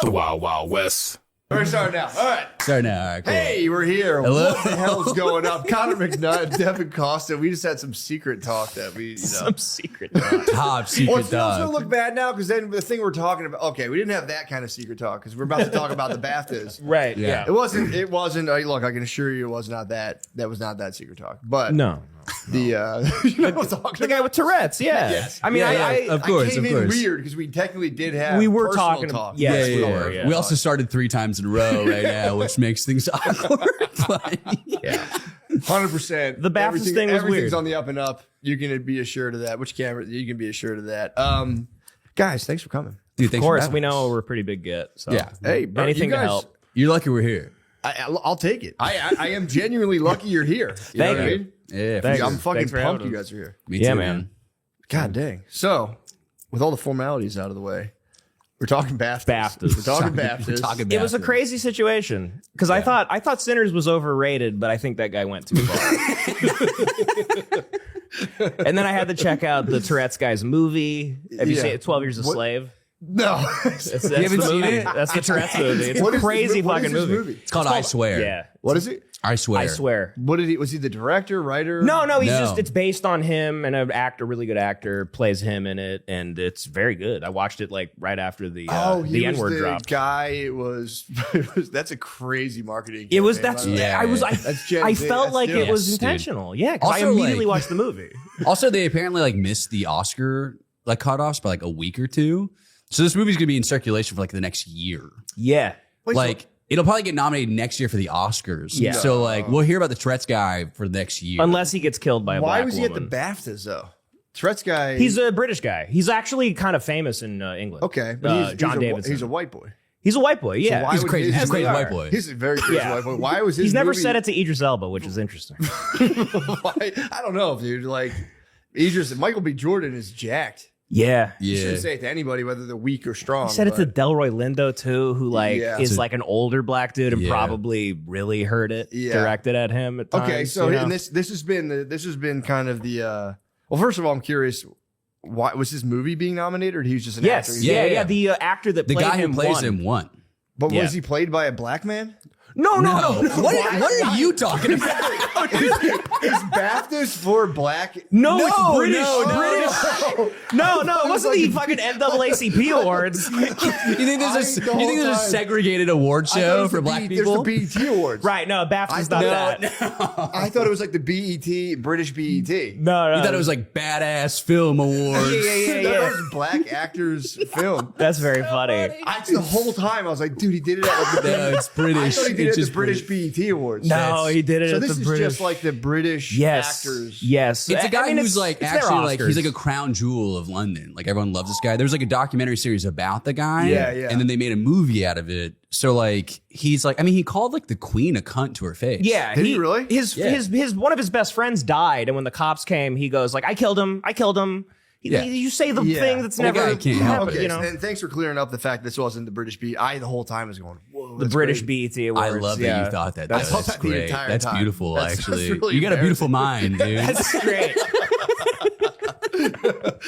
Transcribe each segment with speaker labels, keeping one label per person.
Speaker 1: The Wild Wild West.
Speaker 2: We're starting now. All right.
Speaker 3: Start now. All right, cool.
Speaker 2: Hey, we're here.
Speaker 3: Hello?
Speaker 2: What the hell's going on? Connor McNutt, Devan Costa. We just had some secret talk that we,
Speaker 4: Some secret talk.
Speaker 3: Top secret
Speaker 2: Well, it's
Speaker 3: dog.
Speaker 2: going to look bad now because then the thing we're talking about. Okay, we didn't have that kind of secret talk because we're about to talk about the BAFTAs.
Speaker 4: Right.
Speaker 3: Yeah.
Speaker 2: It wasn't. Look, I can assure you, it was not that. That was not that secret talk. But
Speaker 4: No.
Speaker 2: the you know what I'm talking
Speaker 4: The guy with Tourette's, yeah.
Speaker 2: Yes.
Speaker 4: I mean,
Speaker 3: Yeah, of course,
Speaker 2: I came
Speaker 3: of
Speaker 2: in
Speaker 3: course.
Speaker 2: weird because we technically did have.
Speaker 4: We were
Speaker 2: personal
Speaker 4: talking.
Speaker 2: talk.
Speaker 4: Yes,
Speaker 3: Yeah,
Speaker 4: we
Speaker 3: yeah,
Speaker 4: were.
Speaker 3: yeah.
Speaker 4: Yeah.
Speaker 3: We also started 3 times in a row right now, which makes things awkward. But,
Speaker 4: Yeah.
Speaker 2: 100%.
Speaker 4: The BAFTAs thing was
Speaker 2: everything's
Speaker 4: weird.
Speaker 2: on the up and up. You can be assured of that. Which camera? You can be assured of that. Guys, thanks for coming.
Speaker 3: dude,
Speaker 4: Of
Speaker 3: thanks for
Speaker 4: course,
Speaker 3: having
Speaker 4: we
Speaker 3: us.
Speaker 4: know we're a pretty big get. So.
Speaker 3: Yeah.
Speaker 2: Hey, bro,
Speaker 4: Anything
Speaker 2: you
Speaker 4: to
Speaker 2: guys,
Speaker 4: help.
Speaker 3: You're lucky we're here.
Speaker 2: I'll take it. I am genuinely lucky you're here. You know
Speaker 4: Thank
Speaker 2: what I
Speaker 4: you.
Speaker 2: mean?
Speaker 3: Yeah,
Speaker 4: Thanks.
Speaker 2: I'm fucking
Speaker 4: Thanks for
Speaker 2: pumped
Speaker 4: having
Speaker 2: you
Speaker 4: us.
Speaker 2: guys are here.
Speaker 3: Me
Speaker 4: Yeah,
Speaker 3: too,
Speaker 4: man.
Speaker 2: God dang. So, with all the formalities out of the way, we're talking BAFTAs.
Speaker 4: BAFTAs.
Speaker 2: We're talking BAFTAs.
Speaker 3: We're talking
Speaker 4: It was a
Speaker 3: BAFTAs.
Speaker 4: crazy situation because I thought Sinners was overrated, but I think that guy went too far. And then I had to check out the Tourette's guy's movie. Have you
Speaker 2: Yeah.
Speaker 4: seen it? 12 Years a
Speaker 2: What?
Speaker 4: Slave.
Speaker 2: No.
Speaker 4: That's
Speaker 3: haven't
Speaker 4: the
Speaker 3: seen
Speaker 4: movie.
Speaker 3: it?
Speaker 4: That's the Tourette's movie. It's
Speaker 2: What
Speaker 4: a
Speaker 2: is this
Speaker 4: crazy
Speaker 2: mo- what
Speaker 4: fucking
Speaker 2: is this
Speaker 4: movie.
Speaker 3: It's called I Swear.
Speaker 4: Yeah.
Speaker 2: What is it?
Speaker 3: I Swear.
Speaker 4: I swear.
Speaker 2: What did he? Was he the director, writer?
Speaker 4: No, he's
Speaker 3: No.
Speaker 4: just, it's based on him, and an actor, really good actor, plays him in it, and it's very good. I watched it like right after the
Speaker 2: He was
Speaker 4: N-word
Speaker 2: the
Speaker 4: dropped.
Speaker 2: guy. It was. That's a crazy marketing.
Speaker 4: It was,
Speaker 2: campaign,
Speaker 4: that's,
Speaker 2: by the way.
Speaker 3: Yeah.
Speaker 2: That's Gen
Speaker 4: I
Speaker 2: Z.
Speaker 4: felt
Speaker 2: That's
Speaker 4: like
Speaker 2: dope.
Speaker 4: it was
Speaker 3: Yes, dude.
Speaker 4: intentional. Yeah, because I
Speaker 3: Also,
Speaker 4: immediately
Speaker 3: like-
Speaker 4: watched the movie.
Speaker 3: Also, they apparently like missed the Oscar like cutoffs by like a week or two. So this movie's gonna be in circulation for like the next year.
Speaker 4: Yeah.
Speaker 3: Like it'll probably get nominated next year for the Oscars.
Speaker 4: Yeah.
Speaker 3: So like we'll hear about the Tourette's guy for the next year.
Speaker 4: Unless he gets killed by a
Speaker 2: Why
Speaker 4: black
Speaker 2: was he at
Speaker 4: woman.
Speaker 2: the BAFTAs though? Tourette's guy.
Speaker 4: He's a British guy. He's actually kind of famous in England.
Speaker 2: okay, but
Speaker 4: John Davidson.
Speaker 2: He's a white boy.
Speaker 4: He's a white boy, yeah.
Speaker 2: Why
Speaker 3: He's
Speaker 2: was
Speaker 3: crazy.
Speaker 2: his-
Speaker 3: He's a crazy
Speaker 4: we
Speaker 3: white
Speaker 4: are.
Speaker 3: boy.
Speaker 2: He's a very crazy
Speaker 4: Yeah.
Speaker 2: white boy. Why was his?
Speaker 4: He's never
Speaker 2: movie-
Speaker 4: said it to Idris Elba, which is interesting.
Speaker 2: Why? I don't know, dude. Like, Michael B. Jordan is jacked.
Speaker 4: Yeah.
Speaker 2: You
Speaker 3: Yeah.
Speaker 2: shouldn't say it to anybody, whether they're weak or strong.
Speaker 4: He said it to
Speaker 2: but-
Speaker 4: Delroy Lindo too, who like
Speaker 2: Yeah.
Speaker 4: is like an older black dude and
Speaker 3: Yeah.
Speaker 4: probably really heard it
Speaker 2: Yeah.
Speaker 4: directed at him at times.
Speaker 2: Okay, so
Speaker 4: you know?
Speaker 2: and this has been kind of the. Well, first of all, I'm curious. Why was his movie being nominated, or he was just an actor?
Speaker 4: yes,
Speaker 3: Yeah,
Speaker 4: yeah.
Speaker 3: yeah.
Speaker 4: The actor that
Speaker 3: the
Speaker 4: played
Speaker 3: guy who
Speaker 4: him
Speaker 3: plays
Speaker 4: won.
Speaker 3: him won.
Speaker 2: But
Speaker 4: Yeah.
Speaker 2: was he played by a black man?
Speaker 4: No.
Speaker 3: What are you talking about?
Speaker 2: Is BAFTAs for black?
Speaker 4: No,
Speaker 3: No,
Speaker 4: it's British.
Speaker 3: no,
Speaker 4: British. No, it wasn't the fucking NAACP awards.
Speaker 3: You think there's
Speaker 2: the whole
Speaker 3: a
Speaker 2: time-
Speaker 3: segregated award
Speaker 2: I thought it
Speaker 3: show
Speaker 2: was
Speaker 3: for
Speaker 2: the
Speaker 3: black
Speaker 2: B-
Speaker 3: people?
Speaker 2: There's the BET Awards.
Speaker 4: Right, no, BAFTA's not that.
Speaker 2: I thought it was like the BET, British BET.
Speaker 4: No.
Speaker 3: You thought it was like badass film awards.
Speaker 4: Yeah.
Speaker 2: That was black actors film.
Speaker 4: That's very funny.
Speaker 2: The whole time I was like, dude, he did it at like the
Speaker 3: No, it's
Speaker 2: I
Speaker 3: British.
Speaker 2: thought he did it
Speaker 3: It's
Speaker 2: at the
Speaker 3: just
Speaker 2: British BET Awards.
Speaker 4: No, he did it
Speaker 2: So
Speaker 4: at
Speaker 2: this
Speaker 4: the
Speaker 2: is
Speaker 4: British.
Speaker 2: just like the British
Speaker 4: Yes.
Speaker 2: actors.
Speaker 4: Yes.
Speaker 3: It's a guy
Speaker 4: I mean,
Speaker 3: who's
Speaker 4: it's-
Speaker 3: like
Speaker 4: it's their
Speaker 3: actually like he's
Speaker 4: Oscars.
Speaker 3: like a crown jewel of London. Like everyone loves this guy. There's like a documentary series about the guy.
Speaker 2: Yeah, yeah.
Speaker 3: And then they made a movie out of it. So like he's like, I mean, he called like the queen a cunt to her face.
Speaker 4: Yeah,
Speaker 2: Did he really?
Speaker 4: His one of his best friends died, and when the cops came, he goes like, "I killed him.
Speaker 3: Yeah.
Speaker 4: You say the
Speaker 2: Yeah.
Speaker 4: thing that's
Speaker 3: Well, the
Speaker 4: never
Speaker 3: guy can't help
Speaker 4: happened,
Speaker 2: Okay,
Speaker 4: you know.
Speaker 2: and thanks for clearing up the fact this wasn't the British BET. I the whole time was going, whoa,
Speaker 4: The
Speaker 2: that's
Speaker 4: British
Speaker 2: crazy.
Speaker 4: BET Awards.
Speaker 3: I love that
Speaker 4: yeah.
Speaker 3: you thought that.
Speaker 2: I
Speaker 3: That's
Speaker 2: thought that the
Speaker 3: great.
Speaker 2: entire
Speaker 3: That's
Speaker 2: time.
Speaker 3: beautiful,
Speaker 2: That's
Speaker 3: actually.
Speaker 2: really
Speaker 3: you got a beautiful
Speaker 2: embarrassing.
Speaker 3: mind, dude.
Speaker 4: That's great.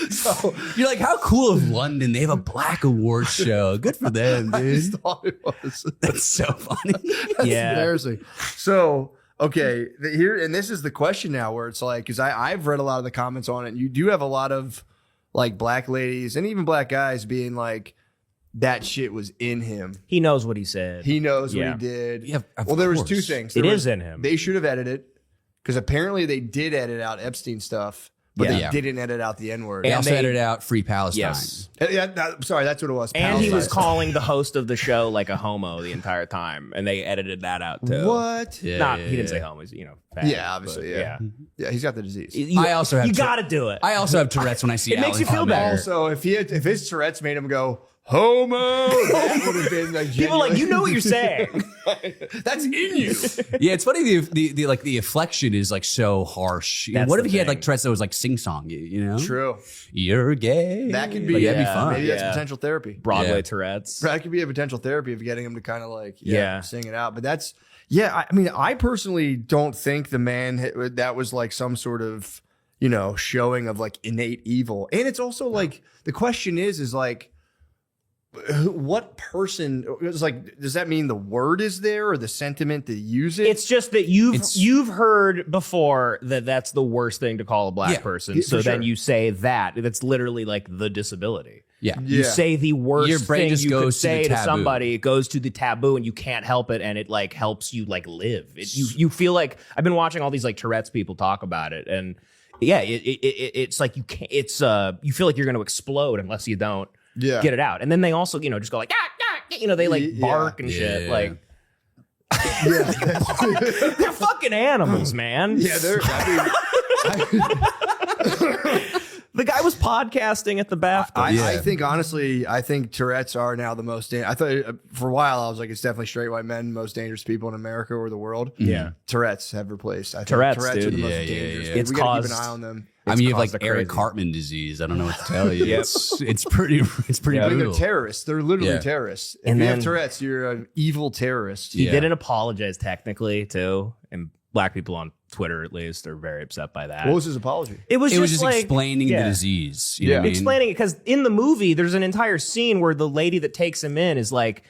Speaker 2: So
Speaker 3: You're like, how cool of London? They have a black award show. Good for them,
Speaker 2: I just
Speaker 3: dude.
Speaker 2: thought it was.
Speaker 3: That's so funny.
Speaker 2: That's
Speaker 4: Yeah.
Speaker 2: embarrassing. So, okay, here, and this is the question now where it's like, because I've read a lot of the comments on it, and you do have a lot of like black ladies and even black guys being like, that shit was in him.
Speaker 4: He knows what he said.
Speaker 2: He knows
Speaker 4: Yeah.
Speaker 2: what he did.
Speaker 3: Yeah, of
Speaker 2: well, there was
Speaker 3: course.
Speaker 2: two things.
Speaker 4: It
Speaker 2: There
Speaker 4: is
Speaker 2: was-
Speaker 4: in him.
Speaker 2: They should have edited because apparently they did edit out Epstein stuff, but
Speaker 3: Yeah.
Speaker 2: they didn't edit out the N word.
Speaker 3: They
Speaker 4: And
Speaker 3: also
Speaker 4: they-
Speaker 3: edited out Free Palestine.
Speaker 4: Yes.
Speaker 2: Sorry, that's what it was.
Speaker 4: And he was
Speaker 2: Palestine.
Speaker 4: calling the host of the show like a homo the entire time, and they edited that out too.
Speaker 2: What?
Speaker 3: Yeah,
Speaker 4: He didn't say
Speaker 3: yeah.
Speaker 4: homo. He's fat,
Speaker 2: Yeah, obviously,
Speaker 4: but
Speaker 2: yeah. Yeah, he's got the disease.
Speaker 3: I also have
Speaker 4: You
Speaker 3: Tourette-
Speaker 4: got to do it.
Speaker 3: I also have Tourette's when I see
Speaker 4: It makes
Speaker 3: Alan
Speaker 4: you feel
Speaker 3: comment.
Speaker 4: better.
Speaker 2: Also, if his Tourette's made him go homo, that would have been like
Speaker 4: People are like, you know what you're saying.
Speaker 2: That's in you.
Speaker 3: Yeah, it's funny the like the inflection is like so harsh. You know,
Speaker 4: That's
Speaker 3: what
Speaker 4: the
Speaker 3: if he had
Speaker 4: thing.
Speaker 3: like Tourette's that was like sing song? You know,
Speaker 2: True.
Speaker 3: You're gay.
Speaker 2: That could be.
Speaker 3: Like, that'd be
Speaker 4: Yeah,
Speaker 3: fun.
Speaker 2: Maybe that's
Speaker 4: Yeah.
Speaker 2: potential therapy.
Speaker 4: Broadway
Speaker 3: Yeah.
Speaker 4: Tourette's.
Speaker 2: That could be a potential therapy of getting him to kind of like
Speaker 4: Yeah.
Speaker 2: sing it out. But that's I mean, I personally don't think the man that was like some sort of showing of like innate evil. And it's also like the question is like what person? It's like, does that mean the word is there or the sentiment to use it?
Speaker 4: It's just that you've heard before that that's the worst thing to call a black person. So then you say that. That's literally like the disability.
Speaker 3: Yeah.
Speaker 4: You say the worst
Speaker 3: Your brain
Speaker 4: thing
Speaker 3: just
Speaker 4: you could
Speaker 3: goes to
Speaker 4: say
Speaker 3: the
Speaker 4: to
Speaker 3: taboo.
Speaker 4: somebody. It goes to the taboo and you can't help it. And it like helps you like live. You feel like I've been watching all these like Tourette's people talk about it. And yeah, it's like you can't, you feel like you're going to explode unless you don't get it out. And then they also, just go like, they like bark and shit.
Speaker 3: Yeah.
Speaker 4: Like, they're fucking animals, man.
Speaker 2: Yeah, they're.
Speaker 4: The guy was podcasting at the BAFTA.
Speaker 2: I think honestly, Tourette's are now the most. I thought for a while I was like, it's definitely straight white men, most dangerous people in America or the world.
Speaker 4: Yeah,
Speaker 2: Tourette's have replaced. I think
Speaker 4: Tourette's,
Speaker 2: are
Speaker 4: dude.
Speaker 2: the most
Speaker 3: Yeah,
Speaker 2: dangerous.
Speaker 3: yeah.
Speaker 2: We gotta keep an eye on them.
Speaker 3: I mean, you have like
Speaker 4: caused a
Speaker 3: Eric
Speaker 4: crazy-
Speaker 3: Cartman disease. I don't know what to tell you. It's pretty
Speaker 2: I mean, they're
Speaker 3: brutal.
Speaker 2: terrorists. They're literally
Speaker 3: Yeah.
Speaker 2: terrorists. If
Speaker 4: And
Speaker 2: you
Speaker 4: then-
Speaker 2: have Tourette's, you're an evil terrorist.
Speaker 4: He
Speaker 3: Yeah.
Speaker 4: didn't apologize technically too, and black people on Twitter at least are very upset by that.
Speaker 2: What was his apology?
Speaker 4: It was
Speaker 3: just
Speaker 4: like,
Speaker 3: explaining
Speaker 4: yeah.
Speaker 3: the disease. You know what I mean?
Speaker 4: Explaining it because in the movie there's an entire scene where the lady that takes him in is like,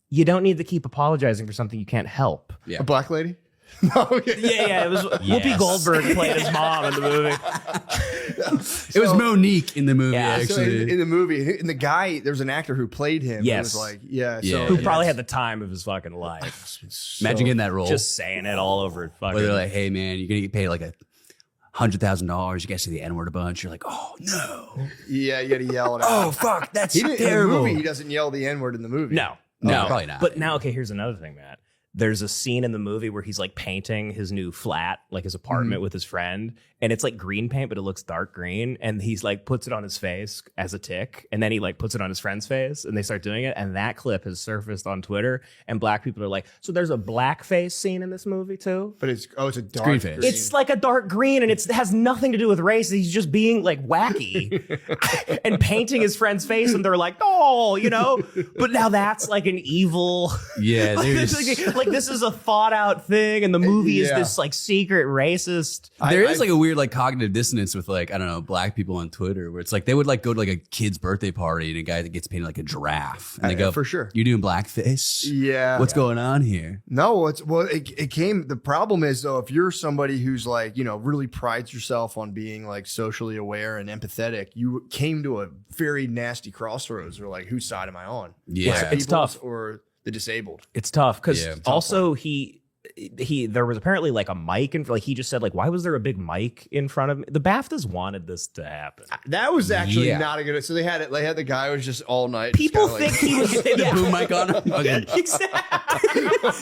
Speaker 4: you don't need to keep apologizing for something you can't help.
Speaker 3: Yeah.
Speaker 2: A black lady? No, okay.
Speaker 4: Yeah, it was Whoopi
Speaker 3: Yes.
Speaker 4: Goldberg played his mom in the movie.
Speaker 3: It was Monique in the movie,
Speaker 4: Yeah, so
Speaker 2: So
Speaker 3: actually.
Speaker 2: in the movie, and the guy, there was an actor who played him.
Speaker 4: Yes.
Speaker 2: It was like, yeah.
Speaker 3: Yeah.
Speaker 4: Who
Speaker 2: So
Speaker 4: probably had the time of his fucking life.
Speaker 3: Imagine getting that role.
Speaker 4: Just saying it all over fucking.
Speaker 3: where they're like, hey, man, you're going to get paid like $100,000. You guys say the N-word a bunch. You're like, oh, no.
Speaker 2: yeah, you got to yell it out.
Speaker 3: Oh, fuck. That's
Speaker 2: He didn't, in the
Speaker 3: terrible.
Speaker 2: movie, he doesn't yell the N-word in the movie.
Speaker 4: No,
Speaker 3: probably not.
Speaker 4: But now, okay, here's another thing, Matt. There's a scene in the movie where he's like painting his new flat, like his apartment with his friend, and it's like green paint, but it looks dark green. And he's like puts it on his face as a tick, and then he like puts it on his friend's face, and they start doing it. And that clip has surfaced on Twitter, and black people are like, "So there's a blackface scene in this movie too?"
Speaker 2: But it's a dark
Speaker 3: green face.
Speaker 4: It's like a dark green, and it has nothing to do with race. He's just being like wacky and painting his friend's face, and they're like, "Oh, But now that's like an evil.
Speaker 3: Yeah,
Speaker 4: Like,
Speaker 3: there's,
Speaker 4: like this is a thought out thing, and the movie is
Speaker 2: Yeah.
Speaker 4: this like secret racist.
Speaker 3: there is like a weird like cognitive dissonance with like, I don't know, black people on Twitter where it's like they would like go to like a kid's birthday party and a guy that gets painted like a giraffe. And they go,
Speaker 2: for sure.
Speaker 3: You doing blackface?
Speaker 2: Yeah.
Speaker 3: What's going on here?
Speaker 2: No, it came. The problem is though, if you're somebody who's like, really prides yourself on being like socially aware and empathetic, you came to a very nasty crossroads. Or like, whose side am I on?
Speaker 3: Yeah.
Speaker 4: It's tough.
Speaker 2: Or the disabled.
Speaker 4: It's tough because
Speaker 3: Yeah.
Speaker 4: also he there was apparently like a mic and like he just said like, why was there a big mic in front of me? The BAFTAs wanted this to happen.
Speaker 2: That was actually
Speaker 3: Yeah.
Speaker 2: not a good. So they had it. They had the guy who was just all night. just
Speaker 4: People
Speaker 2: kinda
Speaker 4: think he was
Speaker 3: The boom mic on him fucking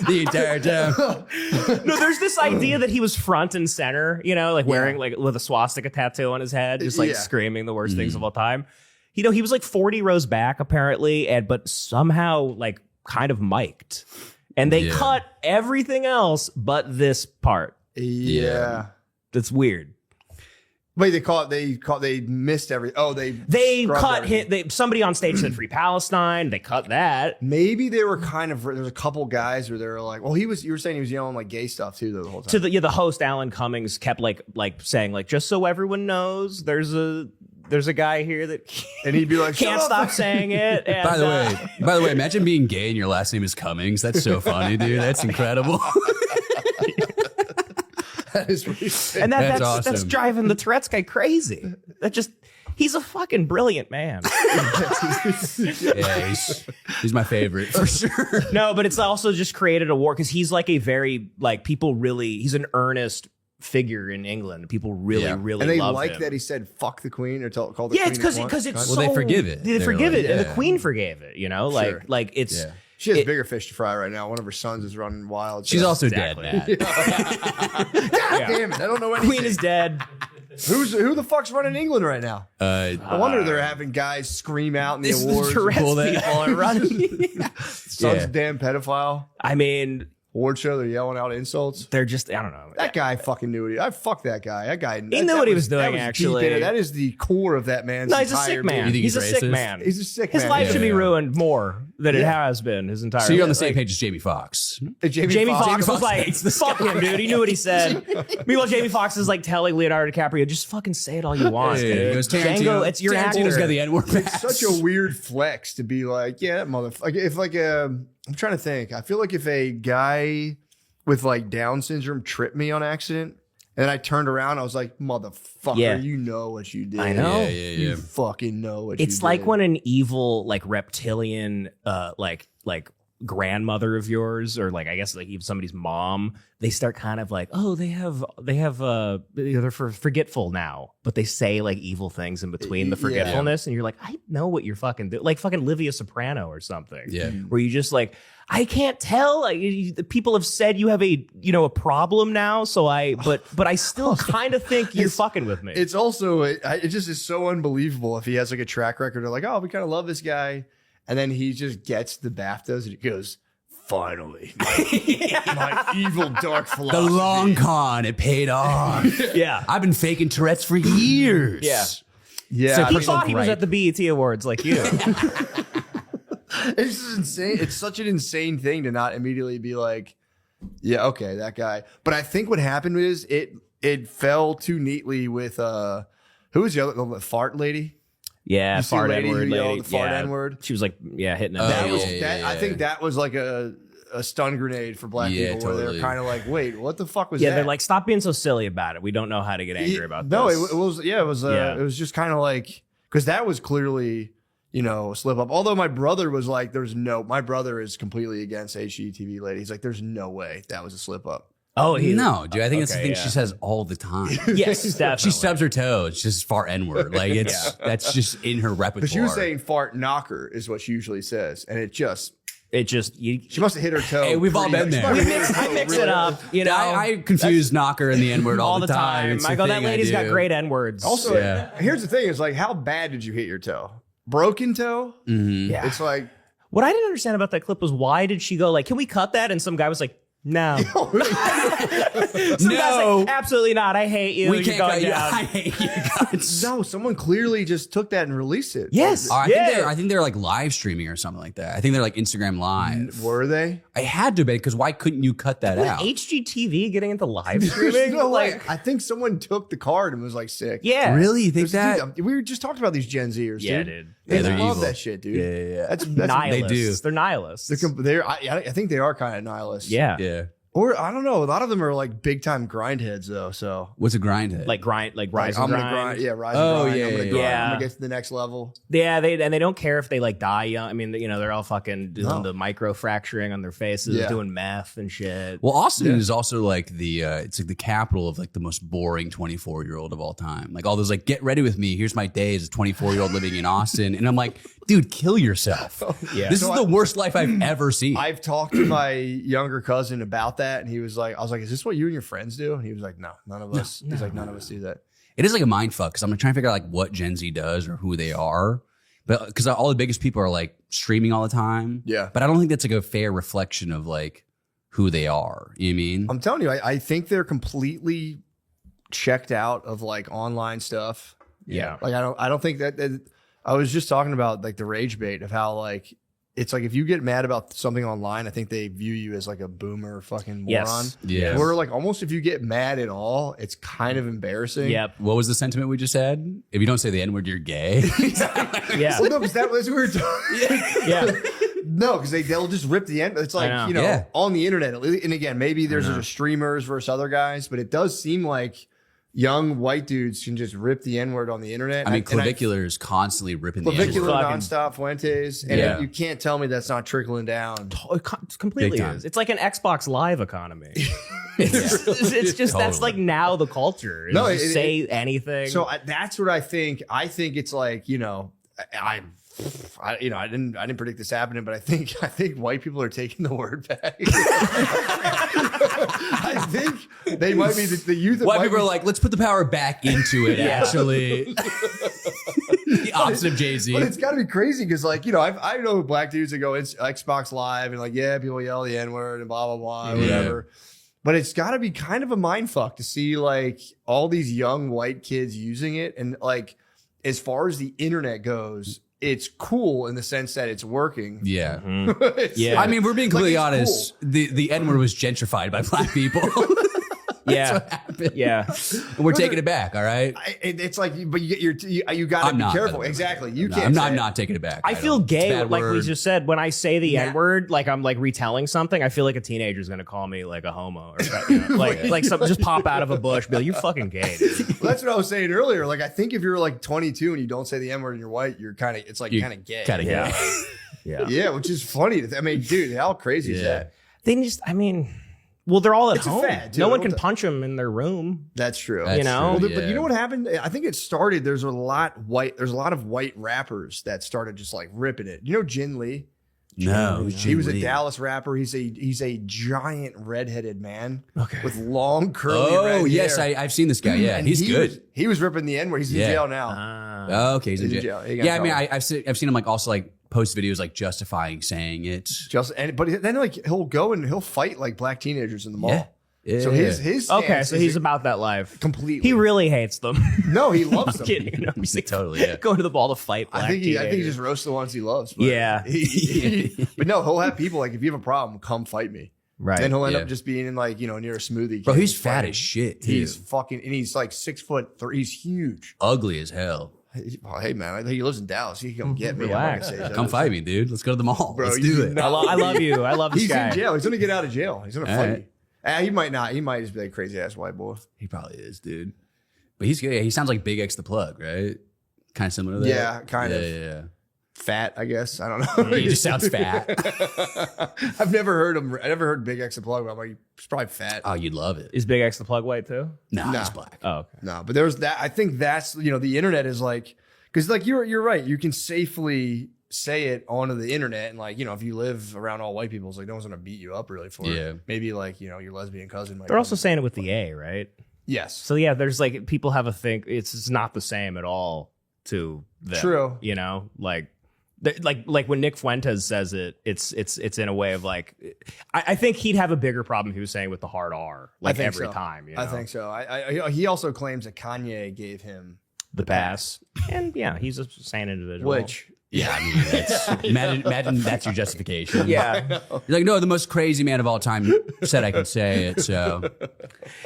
Speaker 3: the entire time.
Speaker 4: No, there's this idea that he was front and center, like wearing like with a swastika tattoo on his head, just like
Speaker 2: Yeah.
Speaker 4: screaming the worst things of all time. He was like 40 rows back apparently, but somehow like kind of mic'd. And they
Speaker 3: Yeah.
Speaker 4: cut everything else but this part.
Speaker 2: Yeah.
Speaker 4: That's weird.
Speaker 2: Wait, they missed every. Oh, they scrubbed
Speaker 4: cut
Speaker 2: everything.
Speaker 4: somebody on stage said Free Palestine. They cut that.
Speaker 2: Maybe they were kind of. There's a couple guys where they were like, well, you were saying he was yelling like gay stuff too the whole time.
Speaker 4: To the host Alan Cummings kept like saying like, just so everyone knows, there's a guy here that
Speaker 2: And he'd be like,
Speaker 4: can't
Speaker 2: "Shut up."
Speaker 4: stop saying it. And,
Speaker 3: By the way, imagine being gay and your last name is Cummings. That's so funny, dude. That's incredible.
Speaker 2: That is what he said.
Speaker 4: and
Speaker 3: That's
Speaker 4: that's
Speaker 3: awesome.
Speaker 4: driving the Tourette's guy crazy. He's a fucking brilliant man.
Speaker 3: Yeah, he's my favorite for sure.
Speaker 4: No, but it's also just created a war because he's like a very like he's an earnest figure in England. People really
Speaker 3: Yeah.
Speaker 2: And they
Speaker 4: love
Speaker 2: like
Speaker 4: him.
Speaker 2: that he said "fuck the Queen" or called the
Speaker 4: Yeah,
Speaker 2: Queen.
Speaker 4: it's
Speaker 2: a
Speaker 4: because
Speaker 2: cunt.
Speaker 4: it's
Speaker 3: Well,
Speaker 4: so
Speaker 3: they forgive it.
Speaker 4: They
Speaker 3: They're
Speaker 4: forgive
Speaker 3: like,
Speaker 4: it, and the
Speaker 3: yeah.
Speaker 4: Queen forgave it.
Speaker 2: Sure.
Speaker 4: Like it's.
Speaker 3: Yeah.
Speaker 2: She has bigger fish to fry right now. One of her sons is running wild.
Speaker 3: She's
Speaker 2: so-
Speaker 3: also
Speaker 4: Exactly.
Speaker 3: dead, Matt.
Speaker 2: God damn it! I don't know anything.
Speaker 4: Queen is dead.
Speaker 2: Who the fuck's running England right now?
Speaker 3: Uh,
Speaker 2: I wonder they're having guys scream out in the
Speaker 4: This is
Speaker 2: awards.
Speaker 4: the Tourette's
Speaker 3: Pull that.
Speaker 4: people are running.
Speaker 2: Son's
Speaker 3: Yeah.
Speaker 2: a damn pedophile.
Speaker 4: I mean,
Speaker 2: award show. They're yelling out insults.
Speaker 4: They're just, I don't know.
Speaker 2: That guy fucking knew it. I fuck that guy. That guy.
Speaker 4: He knew what he was doing, actually.
Speaker 2: That is the core of that man's.
Speaker 4: No, he's a
Speaker 2: entire
Speaker 4: sick man.
Speaker 3: You think
Speaker 4: He's a
Speaker 3: he's
Speaker 4: sick
Speaker 3: racist?
Speaker 4: man.
Speaker 2: He's a sick
Speaker 4: His
Speaker 2: man.
Speaker 4: life
Speaker 2: Yeah.
Speaker 4: should be ruined more than it has been his entire life.
Speaker 3: So you're on the same
Speaker 4: Like,
Speaker 3: page as Jamie Foxx.
Speaker 4: Jamie Foxx was
Speaker 3: Foxx
Speaker 4: like,
Speaker 3: hates this
Speaker 4: fuck him, dude. He knew what he said. Meanwhile, Jamie Foxx is like telling Leonardo DiCaprio, just fucking say it all you want.
Speaker 3: Yeah,
Speaker 4: dude.
Speaker 3: he goes,
Speaker 4: Django, it's your actor.
Speaker 3: Tarantino's got the N-word
Speaker 2: It's
Speaker 3: pass.
Speaker 2: such a weird flex to be like, yeah, that motherfucker. If like I'm trying to think. I feel like if a guy with like Down syndrome tripped me on accident, and I turned around, I was like, motherfucker,
Speaker 4: Yeah.
Speaker 2: you know what you did.
Speaker 4: I know.
Speaker 3: Yeah.
Speaker 2: You fucking know what you did.
Speaker 4: It's like when an evil, like reptilian, like grandmother of yours, or like I guess like even somebody's mom, they start kind of like, oh, they're forgetful now, but they say like evil things in between the forgetfulness, and you're like, I know what you're fucking doing, like fucking Livia Soprano or something.
Speaker 3: Yeah.
Speaker 4: Where you just like, I can't tell. Like, the people have said you have a problem now, so but I still kind of think you're fucking with me.
Speaker 2: It's also it just is so unbelievable if he has like a track record of like, oh, we kind of love this guy, and then he just gets the BAFTAs and he goes, finally, my evil dark
Speaker 3: The
Speaker 2: philosophy.
Speaker 3: long con, it paid off.
Speaker 4: Yeah.
Speaker 3: I've been faking Tourette's for years.
Speaker 4: Yeah.
Speaker 2: Yeah,
Speaker 3: So
Speaker 2: I
Speaker 4: He
Speaker 2: mean,
Speaker 4: thought he was at the BET Awards like you.
Speaker 2: it's just insane. It's such an insane thing to not immediately be like, yeah, okay, that guy. But I think what happened is it fell too neatly with who was the other the fart lady?
Speaker 4: Yeah,
Speaker 2: You see a
Speaker 4: fart
Speaker 2: lady who
Speaker 4: N-word
Speaker 2: yelled
Speaker 4: lady.
Speaker 2: the fart
Speaker 4: Yeah.
Speaker 2: N-word?
Speaker 4: She was like, hitting him.
Speaker 2: That
Speaker 3: Oh,
Speaker 2: was
Speaker 3: yeah,
Speaker 2: that. I think that was like a stun grenade for black
Speaker 3: Yeah,
Speaker 2: people, where
Speaker 3: totally.
Speaker 2: they're kind of like, wait, what the fuck was
Speaker 4: Yeah,
Speaker 2: that?
Speaker 4: they're like, stop being so silly about it. We don't know how to get angry about
Speaker 2: No,
Speaker 4: this.
Speaker 2: it was
Speaker 4: Yeah.
Speaker 2: it was just kind of like, because that was clearly, a slip up. Although my brother was like, my brother is completely against HGTV lady. He's like, there's no way that was a slip up.
Speaker 4: Oh,
Speaker 3: No, dude, I think it's the
Speaker 4: Okay,
Speaker 3: thing
Speaker 4: yeah.
Speaker 3: she says all the time.
Speaker 4: Yes, definitely.
Speaker 3: She stubs her toe. It's just fart N-word. Like that's just in her repertoire.
Speaker 2: But she was saying fart knocker is what she usually says, and it just she must have hit her toe.
Speaker 3: Hey, we've all been there.
Speaker 4: I mix it up,
Speaker 3: I confuse knocker and the N-word all
Speaker 4: the time.
Speaker 3: It's
Speaker 4: I
Speaker 3: the
Speaker 4: go, that
Speaker 3: thing I
Speaker 4: lady's got
Speaker 3: do.
Speaker 4: great N-words.
Speaker 2: Also,
Speaker 3: Yeah.
Speaker 2: here's the thing: is like, how bad did you hit your toe? Broken toe?
Speaker 4: yeah.
Speaker 2: It's like,
Speaker 4: What I didn't understand about that clip was, why did she go like, can we cut that? And some guy was like, no. Some guy's like, absolutely not. I hate you.
Speaker 3: We
Speaker 4: You're
Speaker 3: can't
Speaker 4: going
Speaker 3: cut you.
Speaker 4: down.
Speaker 3: I hate you guys.
Speaker 2: no, someone clearly just took that and released it.
Speaker 4: Yes.
Speaker 3: Oh,
Speaker 4: Yeah.
Speaker 3: I think they're like live streaming or something like that. I think they're like Instagram Live.
Speaker 2: Were they?
Speaker 3: I had to be because why couldn't you cut that out?
Speaker 4: HGTV getting into live
Speaker 2: There's
Speaker 4: streaming?
Speaker 2: no way.
Speaker 4: Like,
Speaker 2: I think someone took the card and was like sick.
Speaker 4: yeah.
Speaker 3: Really? You think
Speaker 2: There's-
Speaker 3: that?
Speaker 2: dude, we were just talking about these Gen Zers,
Speaker 4: Yeah,
Speaker 2: dude.
Speaker 4: dude.
Speaker 2: They
Speaker 3: Yeah, they're
Speaker 2: love
Speaker 3: evil.
Speaker 2: that shit, dude.
Speaker 3: Yeah.
Speaker 2: That's
Speaker 4: Nihilists.
Speaker 3: They do.
Speaker 4: They're nihilists.
Speaker 2: I think they are kind of nihilists.
Speaker 4: yeah.
Speaker 3: Yeah.
Speaker 2: Or I don't know. A lot of them are like big time grindheads though. So
Speaker 3: What's a grind hit?
Speaker 4: Like rise
Speaker 2: like,
Speaker 4: and
Speaker 2: I'm
Speaker 4: grind.
Speaker 2: gonna grind. Yeah, rise
Speaker 3: Oh,
Speaker 2: and grind.
Speaker 3: yeah,
Speaker 2: I'm gonna
Speaker 3: yeah,
Speaker 2: grind.
Speaker 4: yeah.
Speaker 2: I'm gonna get to the next level.
Speaker 4: Yeah, they don't care if they like die young. I mean, they're all fucking doing
Speaker 2: No.
Speaker 4: the micro fracturing on their faces,
Speaker 2: Yeah.
Speaker 4: doing meth and shit.
Speaker 3: Well, Austin is also like it's like the capital of like the most boring 24-year-old of all time. Like all those like, get ready with me. Here's my day as a 24-year-old living in Austin. And I'm like, dude, kill yourself.
Speaker 4: Yeah.
Speaker 3: This
Speaker 2: So
Speaker 3: is the worst life I've ever seen.
Speaker 2: I've talked to my younger cousin about that, and he was like, I was like, is this what you and your friends do? And he was like, no, none of us. He's like, none of us do that.
Speaker 3: It is like a mind fuck because I'm trying to figure out like what Gen Z does or who they are. But because all the biggest people are like streaming all the time.
Speaker 2: Yeah.
Speaker 3: But I don't think that's like a fair reflection of like who they are. You know what I mean?
Speaker 2: I'm telling you, I think they're completely checked out of like online stuff.
Speaker 4: Yeah.
Speaker 2: Like I don't think that I was just talking about like the rage bait of how like it's like if you get mad about something online, I think they view you as like a boomer fucking moron.
Speaker 4: Yes.
Speaker 3: Yeah.
Speaker 2: Where like almost if you get mad at all, it's kind of embarrassing.
Speaker 4: Yep.
Speaker 3: What was the sentiment we just had? If you don't say the N-word, you're gay.
Speaker 4: Yeah.
Speaker 2: Well, no, because that was we were talking.
Speaker 4: Yeah.
Speaker 2: No, because they'll just rip the end. It's
Speaker 4: I
Speaker 2: like,
Speaker 4: know.
Speaker 3: Yeah.
Speaker 2: on the internet. And again, maybe there's just streamers versus other guys, but it does seem like young white dudes can just rip the N-word on the internet.
Speaker 3: I mean,
Speaker 2: And
Speaker 3: Clavicular is constantly ripping the
Speaker 2: Clavicular
Speaker 3: N-word.
Speaker 4: Fucking-
Speaker 2: nonstop Fuentes. And
Speaker 3: Yeah.
Speaker 2: you can't tell me that's not trickling down.
Speaker 4: It completely
Speaker 3: Big time.
Speaker 4: is. It's like an Xbox Live economy. It's just that's
Speaker 3: Totally.
Speaker 4: like now the culture. Is
Speaker 2: No,
Speaker 4: just
Speaker 2: it-
Speaker 4: say anything.
Speaker 2: So that's what I think. I think it's like, I didn't predict this happening, but I think white people are taking the word back. I think they might be the youth of
Speaker 3: White people are like, let's put the power back into it,
Speaker 4: Yeah.
Speaker 3: actually. the opposite of Jay-Z.
Speaker 2: But it's got to be crazy because, like, you know, I know black dudes that go it's Xbox Live and like, yeah, people yell the N-word and blah, blah, blah, whatever. But it's got to be kind of a mind fuck to see like all these young white kids using it. And like, as far as the internet goes, it's cool in the sense that it's working.
Speaker 3: Yeah.
Speaker 2: Yeah.
Speaker 3: I mean, we're being completely honest. Cool. The N-word was gentrified by black people.
Speaker 4: Yeah.
Speaker 3: That's what happened.
Speaker 4: Yeah.
Speaker 3: And we're taking it back, all right?
Speaker 2: It's like, but you got to be careful. Exactly. You can't.
Speaker 3: I'm not taking it back.
Speaker 4: I feel gay, like we just said. When I say the N-word, like I'm like retelling something, I feel like a teenager's going to call me like a homo or something. like something just pop out of a bush, be like, you fucking gay, dude.
Speaker 2: Well, that's what I was saying earlier. Like, I think if you're like 22 and you don't say the N-word and you're white, you're kind of, it's like kind of gay.
Speaker 3: Kind of gay.
Speaker 4: Yeah.
Speaker 2: Yeah, which is funny. I mean, dude, how crazy is that?
Speaker 4: They just, I mean... Well, they're all at
Speaker 2: it's
Speaker 4: home.
Speaker 2: A fad,
Speaker 4: no one can punch them in their room.
Speaker 2: That's true.
Speaker 4: You know,
Speaker 3: true,
Speaker 2: but you know what happened? I think it started. There's a lot of white rappers that started just like ripping it. You know, Jin Lee.
Speaker 3: No,
Speaker 2: he was a Dallas rapper. He's a giant redheaded man with long curly red hair.
Speaker 3: Yes, I've seen this guy. Yeah,
Speaker 2: and
Speaker 3: he's good.
Speaker 2: He was ripping the N-word. He's in jail now.
Speaker 3: Okay, he's in jail. Yeah, I mean, I've seen him like also like post videos like justifying saying it.
Speaker 2: But then like he'll go and he'll fight like black teenagers in the mall.
Speaker 3: Yeah.
Speaker 2: So his
Speaker 4: okay, so he's about that life
Speaker 2: completely.
Speaker 4: He really hates them.
Speaker 2: No, he loves them.
Speaker 4: Kidding. You know, he's like,
Speaker 3: totally
Speaker 4: going to the ball to fight black teenagers.
Speaker 2: I think he just roasts the ones he loves. But
Speaker 4: yeah.
Speaker 2: But no, he'll have people like, if you have a problem, come fight me.
Speaker 4: Right.
Speaker 2: Then he'll end up just being in like, you know, near a smoothie.
Speaker 3: Bro, he's fat as shit.
Speaker 2: He's fucking, and he's like 6'3". He's huge.
Speaker 3: Ugly as hell.
Speaker 2: Hey man, I think he lives in Dallas. He can come get me.
Speaker 4: Relax.
Speaker 3: Come fight me, dude. Let's go to the mall.
Speaker 2: Bro,
Speaker 3: let's do it.
Speaker 4: I love you. I love this guy.
Speaker 2: He's in jail. He's gonna get out of jail. He's gonna fight you. He might not. He might just be a crazy ass white boy.
Speaker 3: He probably is, dude. But he's good. He sounds like Big X the Plug, right? Kind of similar to that.
Speaker 2: Yeah, kind of.
Speaker 3: Yeah.
Speaker 2: Fat, I guess. I don't know.
Speaker 3: He just sounds fat.
Speaker 2: I've never heard him. I never heard Big X the Plug, but I'm like, he's probably fat.
Speaker 3: Oh, you'd love it.
Speaker 4: Is Big X the Plug white too?
Speaker 3: No, he's black.
Speaker 4: Oh, okay.
Speaker 2: No, but there's that. I think that's, you know, the internet is like, because like you're right. You can safely say it onto the internet, and like, you know, if you live around all white people, it's like no one's gonna beat you up really for it. Maybe like, you know, your lesbian cousin might.
Speaker 4: They're also saying it with the A, right?
Speaker 2: Yes.
Speaker 4: So yeah, there's like people have a thing. It's not the same at all to them.
Speaker 2: True.
Speaker 4: You know, like when Nick Fuentes says it, it's in a way of like, I think he'd have a bigger problem if he was saying with the hard R like every time. You know?
Speaker 2: I think so. He also claims that Kanye gave him
Speaker 4: the pass, and yeah, he's a sane individual.
Speaker 2: Which.
Speaker 3: Yeah, I mean, that's, imagine that's your justification.
Speaker 4: Yeah.
Speaker 3: You're like, no, the most crazy man of all time said I could say it, so.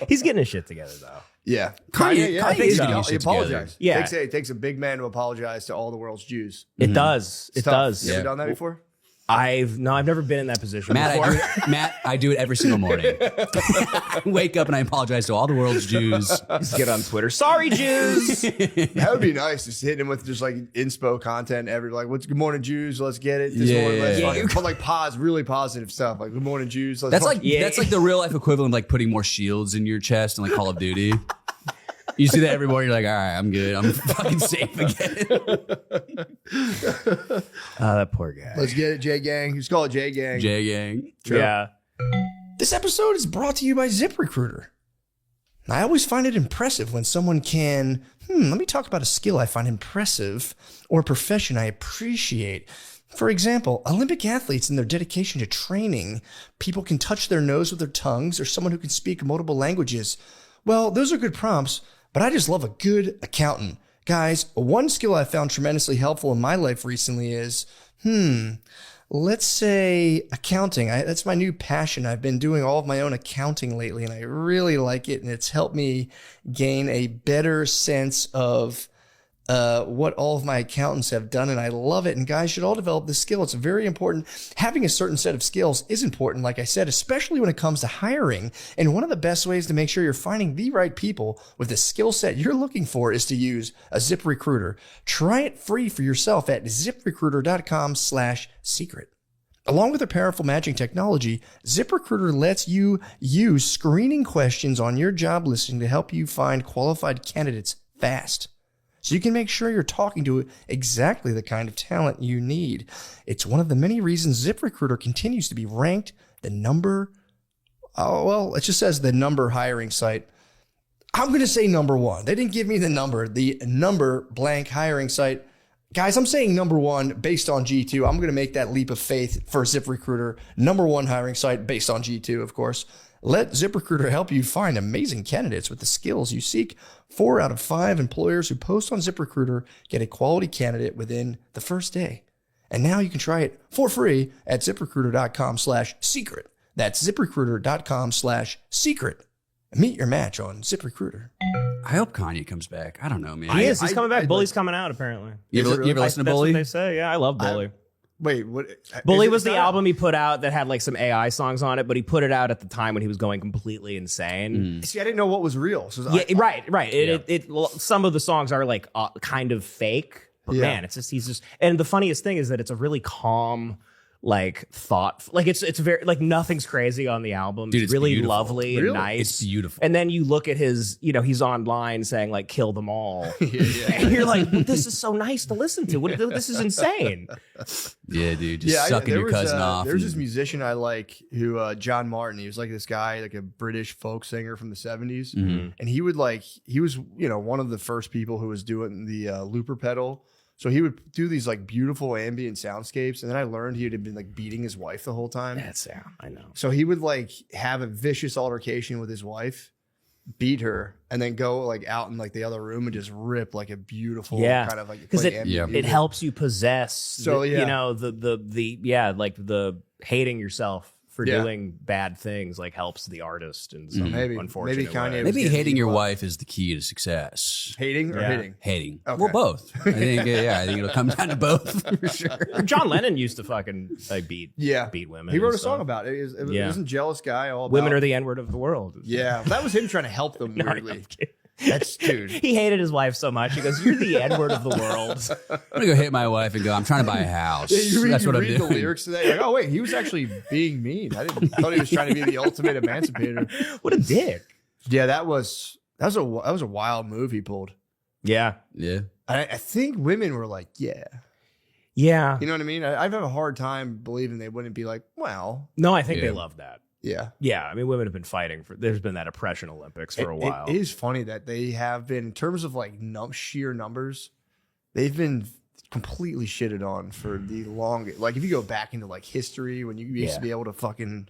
Speaker 4: He's getting his shit together, though.
Speaker 2: Yeah.
Speaker 3: Kanye is getting his
Speaker 2: He
Speaker 3: shit together.
Speaker 2: apologized.
Speaker 4: Yeah.
Speaker 2: It takes a big man to apologize to all the world's Jews.
Speaker 4: It does. It does.
Speaker 2: You ever done that before?
Speaker 4: I've never been in that position before.
Speaker 3: I do it every single morning. I wake up and I apologize to all the world's Jews.
Speaker 4: Just get on Twitter. Sorry, Jews.
Speaker 2: That would be nice. Just hitting him with just like inspo content. Like, what's good morning, Jews? Let's get it. This morning, let's but like really positive stuff. Like, good morning, Jews.
Speaker 3: That's like the real life equivalent of like putting more shields in your chest in like Call of Duty. You see that every morning, you're like, all right, I'm good. I'm fucking safe again.
Speaker 4: That poor guy.
Speaker 2: Let's get it, J Gang. Just call it J Gang.
Speaker 3: J Gang.
Speaker 2: True.
Speaker 4: Yeah.
Speaker 2: This episode is brought to you by ZipRecruiter. I always find it impressive when someone can, let me talk about a skill I find impressive or a profession I appreciate. For example, Olympic athletes and their dedication to training, people can touch their nose with their tongues, or someone who can speak multiple languages. Well, those are good prompts, but I just love a good accountant. Guys, one skill I found tremendously helpful in my life recently is, let's say accounting. That's my new passion. I've been doing all of my own accounting lately, and I really like it, and it's helped me gain a better sense of what all of my accountants have done, and I love it. And guys should all develop this skill. It's very important. Having a certain set of skills is important, like I said, especially when it comes to hiring. And one of the best ways to make sure you're finding the right people with the skill set you're looking for is to use a ZipRecruiter. Try it free for yourself at ZipRecruiter.com/secret. Along with their powerful matching technology, ZipRecruiter lets you use screening questions on your job listing to help you find qualified candidates fast, so you can make sure you're talking to exactly the kind of talent you need. It's one of the many reasons ZipRecruiter continues to be ranked it just says the number hiring site. I'm going to say number one. They didn't give me the number blank hiring site Guys, I'm saying number one based on G2. I'm going to make that leap of faith for ZipRecruiter. Number one hiring site based on G2, of course. Let ZipRecruiter help you find amazing candidates with the skills you seek. 4 out of 5 employers who post on ZipRecruiter get a quality candidate within the first day. And now you can try it for free at ZipRecruiter.com/secret. That's ZipRecruiter.com/secret. Meet your match on ZipRecruiter.
Speaker 3: I hope Kanye comes back. I don't know, man.
Speaker 4: He's coming back. Bully's coming out, apparently.
Speaker 3: You ever listen to
Speaker 4: That's
Speaker 3: Bully?
Speaker 4: what they say. Yeah, I love Bully.
Speaker 2: Wait, what?
Speaker 4: Bully was the album he put out that had like some AI songs on it, but he put it out at the time when he was going completely insane.
Speaker 2: See, I didn't know what was real. So
Speaker 4: Yeah, right. Some of the songs are like kind of fake, but man, he's just. And the funniest thing is that it's a really calm, like thought, like it's very like nothing's crazy on the album.
Speaker 3: Dude,
Speaker 4: it's really
Speaker 3: beautiful.
Speaker 4: lovely and nice.
Speaker 3: It's beautiful.
Speaker 4: And then you look at his, he's online saying like "kill them all," and you're like, well, "This is so nice to listen to. This is insane."
Speaker 3: Yeah, dude, just sucking your cousin off.
Speaker 2: There's this musician I like who John Martin. He was like this guy, like a British folk singer from the 70s, and he was one of the first people who was doing the looper pedal. So he would do these like beautiful ambient soundscapes, and then I learned he had been like beating his wife the whole time.
Speaker 4: I know.
Speaker 2: So he would like have a vicious altercation with his wife, beat her, and then go like out in like the other room and just rip like a beautiful kind of like
Speaker 4: because it helps you possess.
Speaker 2: So
Speaker 4: the hating yourself for doing bad things like helps the artist in some unfortunate way.
Speaker 3: Maybe hating your wife is the key to success.
Speaker 2: Hating or hitting?
Speaker 3: Hating.
Speaker 2: Okay.
Speaker 3: Well, both. I think it'll come down to both for sure.
Speaker 4: John Lennon used to fucking beat women.
Speaker 2: He wrote a song about it. It wasn't Jealous Guy all about
Speaker 4: women are the N-word of the world.
Speaker 2: Yeah, that was him trying to help them weirdly. That's dude.
Speaker 4: He hated his wife so much. He goes, "You're the N-word of the world."
Speaker 3: I'm gonna go hit my wife and go, "I'm trying to buy a house." That's what I'm doing.
Speaker 2: The lyrics to that. You're like, oh wait, he was actually being mean. I thought he was trying to be the ultimate emancipator.
Speaker 4: What a dick.
Speaker 2: Yeah, that was a wild move he pulled.
Speaker 4: Yeah.
Speaker 2: I think women were like, yeah.
Speaker 4: You
Speaker 2: know what I mean? I've had a hard time believing they wouldn't be like, well.
Speaker 4: No, I think they love that.
Speaker 2: Yeah.
Speaker 4: I mean, women have been fighting there's been that oppression Olympics for a while.
Speaker 2: It is funny that they have been, in terms of like sheer numbers, they've been completely shitted on for the longest. Like if you go back into like history when you used to be able to fucking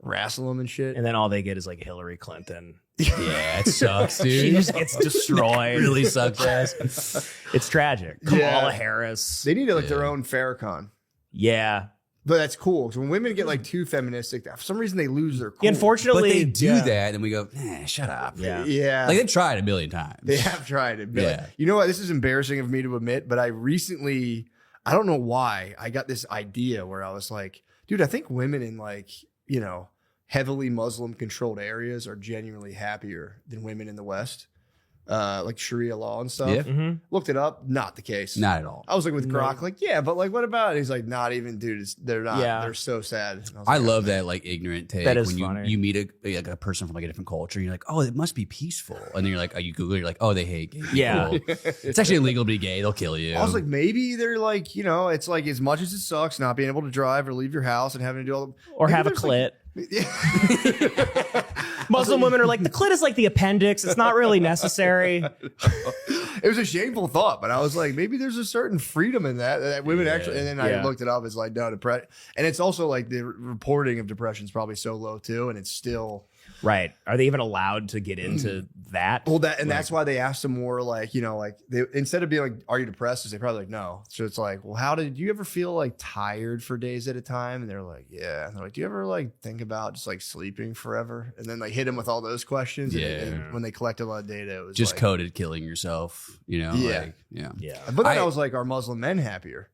Speaker 2: wrestle them and shit.
Speaker 4: And then all they get is like Hillary Clinton.
Speaker 3: Yeah, it sucks, dude.
Speaker 4: She just gets destroyed.
Speaker 3: It really sucks, ass.
Speaker 4: It's tragic. Kamala Harris.
Speaker 2: They need like their own Farrakhan.
Speaker 4: Yeah.
Speaker 2: But that's cool. So when women get like too feministic, for some reason they lose their cool.
Speaker 4: Unfortunately,
Speaker 3: but they do that, and we go, shut up.
Speaker 2: Yeah.
Speaker 3: Like they've tried a million times.
Speaker 2: They have tried it.
Speaker 3: Yeah.
Speaker 2: You know what? This is embarrassing of me to admit, but I don't know why, I got this idea where I was like, dude, I think women in like, heavily Muslim controlled areas are genuinely happier than women in the West. Like Sharia law and stuff.
Speaker 3: Yeah.
Speaker 2: Looked it up. Not the case.
Speaker 3: Not at all.
Speaker 2: I was like with Grok, like, but like, what about it? He's like, not even, dude. They're not. Yeah. They're so sad.
Speaker 3: I love that like ignorant take.
Speaker 4: That is
Speaker 3: when
Speaker 4: funny.
Speaker 3: you meet a person from like a different culture, and you're like, oh, it must be peaceful. And then you're like, you Google, you're like, oh, they hate gay people.
Speaker 4: Yeah.
Speaker 3: It's actually illegal to be gay. They'll kill you.
Speaker 2: I was like, maybe they're like, it's like as much as it sucks not being able to drive or leave your house and having to do all the
Speaker 4: or have a clit. Muslim women are like, the clit is like the appendix. It's not really necessary.
Speaker 2: It was a shameful thought, but I was like, maybe there's a certain freedom in that women actually. And then I looked it up. It's like, no, depression. And it's also like the reporting of depression is probably so low too. And it's still.
Speaker 4: Right. Are they even allowed to get into that?
Speaker 2: Well, that's why they asked them more like, they instead of being like, are you depressed? They probably like, no. So it's like, well, how did you ever feel like tired for days at a time? And they're like, yeah. And they're like, do you ever like think about just like sleeping forever? And then like hit them with all those questions.
Speaker 3: Yeah.
Speaker 2: And when they collected a lot of data, it was
Speaker 3: just
Speaker 2: like,
Speaker 3: coded killing yourself,
Speaker 2: Yeah.
Speaker 3: Like,
Speaker 4: yeah.
Speaker 2: But then I was like, are Muslim men happier?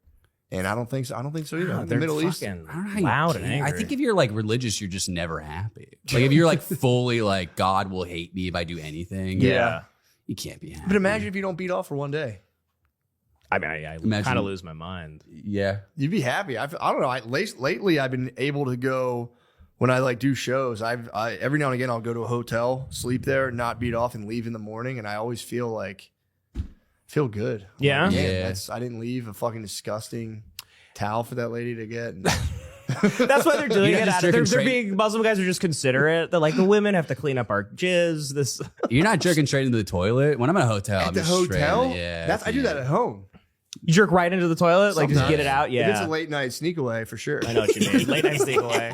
Speaker 2: And I don't think so. I don't think so either.
Speaker 4: They're
Speaker 2: the Middle East.
Speaker 3: I don't know how
Speaker 4: loud
Speaker 3: you
Speaker 4: and angry.
Speaker 3: I think if you're like religious, you're just never happy. Like if you're like fully like God will hate me if I do anything.
Speaker 4: Yeah.
Speaker 3: You can't be happy.
Speaker 2: But imagine if you don't beat off for one day.
Speaker 4: I mean, I kind of lose my mind.
Speaker 3: Yeah.
Speaker 2: You'd be happy. I don't know. Lately, I've been able to go when I like do shows. I every now and again I'll go to a hotel, sleep there, not beat off, and leave in the morning. And I always feel good.
Speaker 4: Yeah.
Speaker 2: Like, man, I didn't leave a fucking disgusting towel for that lady to get.
Speaker 4: That's why they're doing it. They're being Muslim guys are just considerate. They're like, the women have to clean up our jizz.
Speaker 3: You're not jerking straight into the toilet. When I'm at a hotel,
Speaker 2: At
Speaker 3: I'm
Speaker 2: the
Speaker 3: just
Speaker 2: hotel?
Speaker 3: straight,
Speaker 2: I do that at home.
Speaker 4: You jerk right into the toilet, like just
Speaker 2: Sometimes.
Speaker 4: get it out. Yeah,
Speaker 2: If it's a late night sneak away, for sure.
Speaker 4: I know what you mean. Late night sneak away.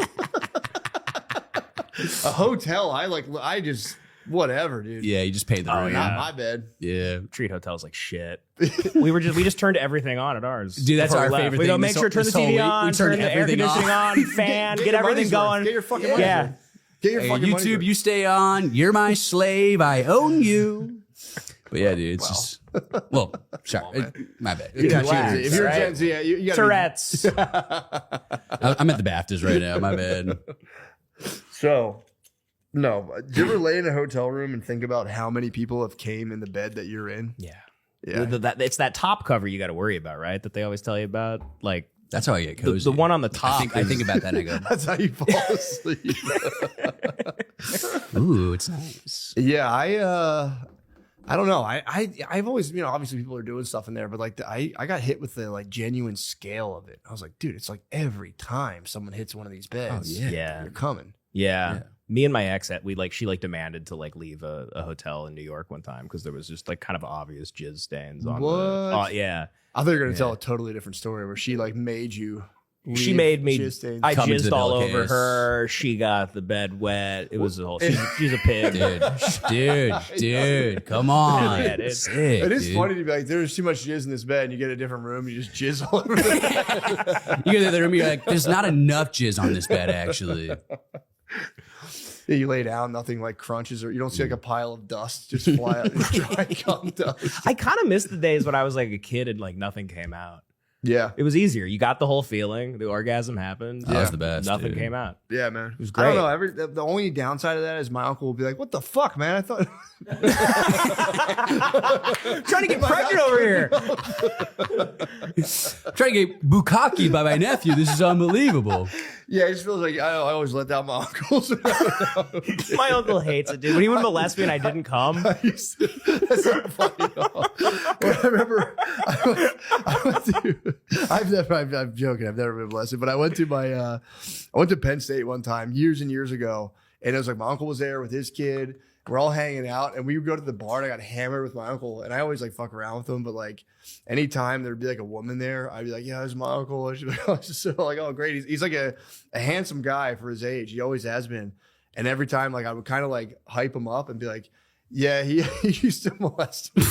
Speaker 2: A hotel, I just whatever, dude.
Speaker 3: Yeah, you just paid the rent.
Speaker 2: Not my bed.
Speaker 3: Yeah.
Speaker 4: Treat hotels like shit. We just turned everying on at ours.
Speaker 3: Dude, that's
Speaker 4: before
Speaker 3: our
Speaker 4: we left.
Speaker 3: favorite
Speaker 4: We
Speaker 3: thing.
Speaker 4: go make sure turn the
Speaker 3: This whole
Speaker 4: TV
Speaker 3: week,
Speaker 4: on,
Speaker 3: we
Speaker 4: turn
Speaker 3: turned
Speaker 4: the air
Speaker 3: everything
Speaker 4: conditioning on, fan, get
Speaker 2: your
Speaker 4: everything
Speaker 2: money's worth.
Speaker 4: going.
Speaker 2: Get your fucking money's
Speaker 4: Yeah.
Speaker 2: worth. Get your
Speaker 3: Hey,
Speaker 2: fucking money's
Speaker 3: YouTube,
Speaker 2: worth.
Speaker 3: you stay on. You're my slave. I own you. But yeah, dude, it's just well, sorry, my bad.
Speaker 2: You're not
Speaker 4: Relax,
Speaker 2: Gen Z. If you're
Speaker 4: right?
Speaker 2: Gen Z, you gotta
Speaker 4: Tourette's.
Speaker 3: I'm at the Baptist right now. My bad.
Speaker 2: So, no. Do you ever lay in a hotel room and think about how many people have came in the bed that you're in?
Speaker 4: Yeah.
Speaker 2: Yeah.
Speaker 4: It's that top cover you got to worry about, right? That they always tell you about. Like
Speaker 3: That's how I get
Speaker 4: the,
Speaker 3: cozy.
Speaker 4: the one on the top.
Speaker 3: I think about that and I go,
Speaker 2: That's how you fall asleep.
Speaker 3: ooh, it's nice.
Speaker 2: Yeah, I don't know. I've always, obviously people are doing stuff in there, but like I got hit with the like genuine scale of it. I was like, dude, it's like every time someone hits one of these beds,
Speaker 4: Yeah.
Speaker 2: you're coming.
Speaker 4: Yeah. Me and my ex, she demanded to like leave a hotel in New York one time because there was just like kind of obvious jizz stains on
Speaker 2: What?
Speaker 4: the. Yeah.
Speaker 2: I thought you were gonna tell a totally different story where she like made you.
Speaker 4: She
Speaker 2: leave
Speaker 4: made me.
Speaker 2: jizz stains.
Speaker 4: I
Speaker 3: Come into
Speaker 4: jizzed
Speaker 3: the
Speaker 4: all over
Speaker 3: pillowcase.
Speaker 4: her. She got the bed wet. It was a whole. She's a pig.
Speaker 3: Dude, come on.
Speaker 4: Yeah, dude.
Speaker 3: Sick,
Speaker 2: It is
Speaker 3: dude.
Speaker 2: funny to be like, there's too much jizz in this bed, and you get a different room, you just jizz all over the bed.
Speaker 3: You go to the other room, you're like, there's not enough jizz on this bed, actually.
Speaker 2: Yeah, you lay down, nothing like crunches, or you don't see like a pile of dust just fly out, dry cum dust.
Speaker 4: I kind of miss the days when I was like a kid and like nothing came out.
Speaker 2: Yeah,
Speaker 4: It was easier. You got the whole feeling. The orgasm happened.
Speaker 3: That was the best.
Speaker 4: Nothing
Speaker 3: dude.
Speaker 4: came out.
Speaker 2: yeah, man. It
Speaker 4: was
Speaker 2: I don't
Speaker 4: great.
Speaker 2: know. The only downside of that is my uncle will be like, "What the fuck, man? I thought."
Speaker 4: Trying to get pregnant over here.
Speaker 3: Trying to get bukkake by my nephew. This is unbelievable.
Speaker 2: Yeah, it just feels like I always let down my uncles.
Speaker 4: My uncle hates it, dude. When he would molest me and I didn't come,
Speaker 2: That's not funny at all. Well, I remember I went to. I'm joking. I've never been blessed, but I went to I went to Penn State one time years and years ago, and it was like my uncle was there with his kid. We're all hanging out, and we would go to the bar, and I got hammered with my uncle, and I always like fuck around with him, but like anytime there'd be like a woman there, I'd be like, yeah, this is my uncle. And she'd be like, just so like, oh, great. He's like a handsome guy for his age. He always has been. And every time like I would kind of like hype him up and be like, yeah, he used to molest me.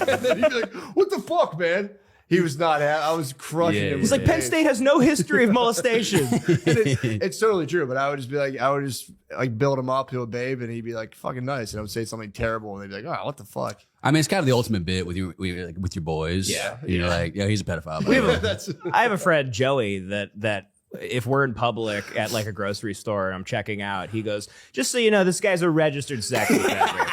Speaker 2: And then he'd be like, what the fuck, man? He was not. I was crushing him.
Speaker 4: he's
Speaker 2: with
Speaker 4: like, Penn
Speaker 2: it.
Speaker 4: State has no history of molestation.
Speaker 2: It's totally true, but I would just be like, I would just like build him up to a babe, and he'd be like fucking nice, and I would say something terrible, and they'd be like, oh, what the fuck?
Speaker 3: I mean, it's kind of the ultimate bit with your boys.
Speaker 2: Yeah.
Speaker 3: You're like, yeah, he's a pedophile. by the way.
Speaker 2: That's
Speaker 4: I have a friend, Joey, that if we're in public at like a grocery store and I'm checking out, he goes, just so you know, this guy's a registered sex offender.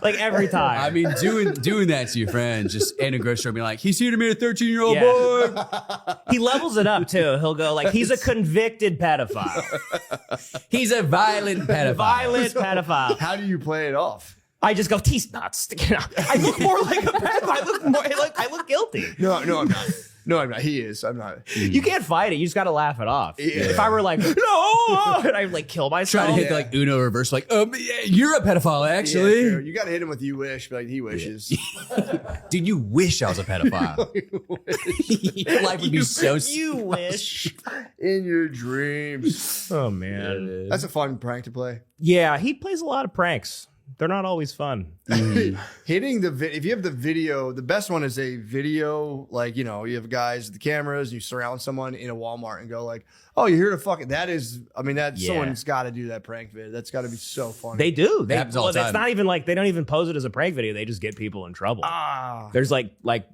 Speaker 4: Like every time.
Speaker 3: I mean, doing that to your friends, just in a grocery store, being like, he's here to meet a 13-year-old
Speaker 4: Yeah.
Speaker 3: boy.
Speaker 4: He levels it up too. He'll go like, he's a convicted pedophile.
Speaker 3: He's a violent pedophile.
Speaker 4: Violent pedophile.
Speaker 2: how do you play it off?
Speaker 4: I just go, he's not sticking out. I look more like a pedophile. I look guilty.
Speaker 2: No, I'm not. No, I'm not. He is. I'm not.
Speaker 4: You can't fight it. You just got to laugh it off.
Speaker 2: Yeah.
Speaker 4: If I were like, no, and I like kill myself.
Speaker 3: Trying to hit like Uno reverse, like, yeah, you're a pedophile, actually.
Speaker 2: Yeah, you got to hit him with "you wish," but like he wishes.
Speaker 3: Dude, you wish I was a pedophile. Your life would be so.
Speaker 4: You wish.
Speaker 2: In your dreams.
Speaker 4: Oh man.
Speaker 2: That's a fun prank to play.
Speaker 4: Yeah, he plays a lot of pranks. They're not always fun.
Speaker 2: Hitting if you have the video, the best one is a video, like, you have guys with the cameras, you surround someone in a Walmart and go like, oh, you're here to fuck it. That is, I mean, someone's got to do that prank vid. That's got to be so funny.
Speaker 4: They do.
Speaker 3: happens all the
Speaker 4: It's
Speaker 3: time.
Speaker 4: not even like they don't even pose it as a prank video. They just get people in trouble. There's like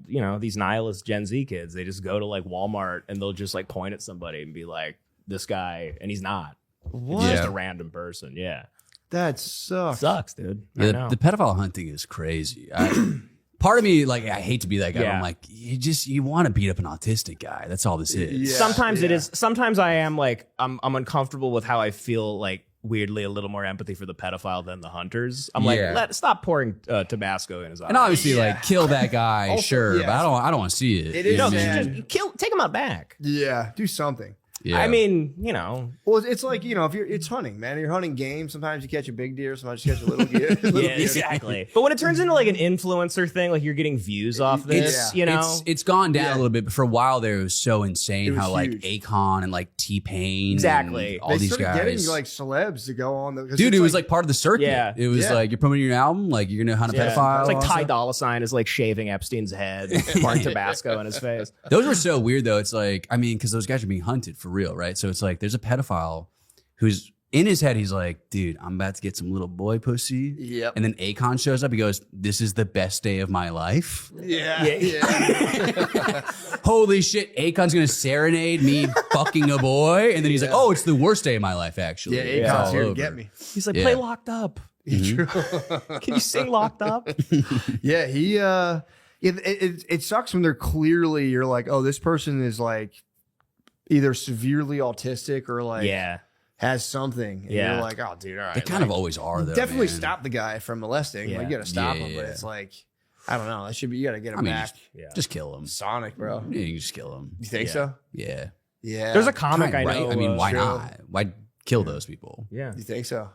Speaker 4: these nihilist Gen Z kids. They just go to like Walmart and they'll just like point at somebody and be like, this guy, and he's not.
Speaker 2: What?
Speaker 4: It's just
Speaker 3: Yeah.
Speaker 4: a random person. Yeah.
Speaker 2: That sucks.
Speaker 4: Sucks, dude. I know.
Speaker 3: The pedophile hunting is crazy. Part of me, like, I hate to be that guy.
Speaker 4: Yeah.
Speaker 3: But I'm like, you want to beat up an autistic guy. That's all this is.
Speaker 2: Yeah.
Speaker 4: Sometimes it is. Sometimes I am like, I'm uncomfortable with how I feel like weirdly a little more empathy for the pedophile than the hunters. I'm
Speaker 3: Yeah.
Speaker 4: like, stop pouring Tabasco in his eye.
Speaker 3: And obviously,
Speaker 2: Yeah.
Speaker 3: like, kill that guy,
Speaker 2: Also,
Speaker 3: sure,
Speaker 2: yeah.
Speaker 3: but I don't want to see it.
Speaker 2: It
Speaker 3: You
Speaker 2: is
Speaker 3: know
Speaker 4: no,
Speaker 3: what I mean?
Speaker 4: just take him out back.
Speaker 2: Yeah, do something.
Speaker 3: Yeah.
Speaker 4: I mean, you know.
Speaker 2: Well, it's like, you know, it's hunting, man. You're hunting game. Sometimes you catch a big deer. Sometimes you catch a little deer.
Speaker 4: Yeah, exactly. But when it turns into like an influencer thing, like you're getting views off this, you know,
Speaker 3: it's gone down a little bit, but for a while there it was so insane how like
Speaker 2: huge.
Speaker 3: Akon and like T-Pain,
Speaker 4: Exactly.
Speaker 3: and all
Speaker 2: They
Speaker 3: these
Speaker 2: started
Speaker 3: guys,
Speaker 2: getting like celebs to go on.
Speaker 3: dude, it was like part of the circuit.
Speaker 4: Yeah.
Speaker 3: It was like you're promoting your album, like you're gonna hunt a pedophile.
Speaker 4: It's like Ty
Speaker 3: also.
Speaker 4: Dolla $ign is like shaving Epstein's head, pouring Tabasco in his face.
Speaker 3: Those were so weird though. It's like, I mean, because those guys are being hunted for real, right? So it's like there's a pedophile who's in his head, he's like, dude, I'm about to get some little boy pussy.
Speaker 2: Yep.
Speaker 3: And then Akon shows up. He goes, this is the best day of my life.
Speaker 2: Yeah.
Speaker 3: Holy shit, Akon's gonna serenade me fucking a boy. And then he's like, oh, it's the worst day of my life, actually.
Speaker 2: Yeah,
Speaker 3: It's
Speaker 2: Akon's
Speaker 3: all
Speaker 2: here to
Speaker 3: over.
Speaker 2: get me.
Speaker 4: He's like, play Locked Up.
Speaker 3: Mm-hmm.
Speaker 4: Can you sing Locked Up?
Speaker 2: Yeah, it sucks when they're clearly, you're like, oh, this person is like either severely autistic or like has something. And you're like, oh, dude, all right.
Speaker 3: They kind of always are, though.
Speaker 2: Definitely
Speaker 3: man.
Speaker 2: stop the guy from molesting. Like, you got to stop him. But it's like, I don't know. That should be, you got to get him back.
Speaker 3: Just kill him.
Speaker 2: Sonic, bro.
Speaker 3: Yeah, you can just kill him.
Speaker 2: You think so?
Speaker 3: Yeah.
Speaker 2: Yeah.
Speaker 4: There's a comic I
Speaker 3: Right?
Speaker 4: know.
Speaker 3: I mean, why
Speaker 2: true.
Speaker 3: not? Why kill those people?
Speaker 4: Yeah.
Speaker 2: You think so?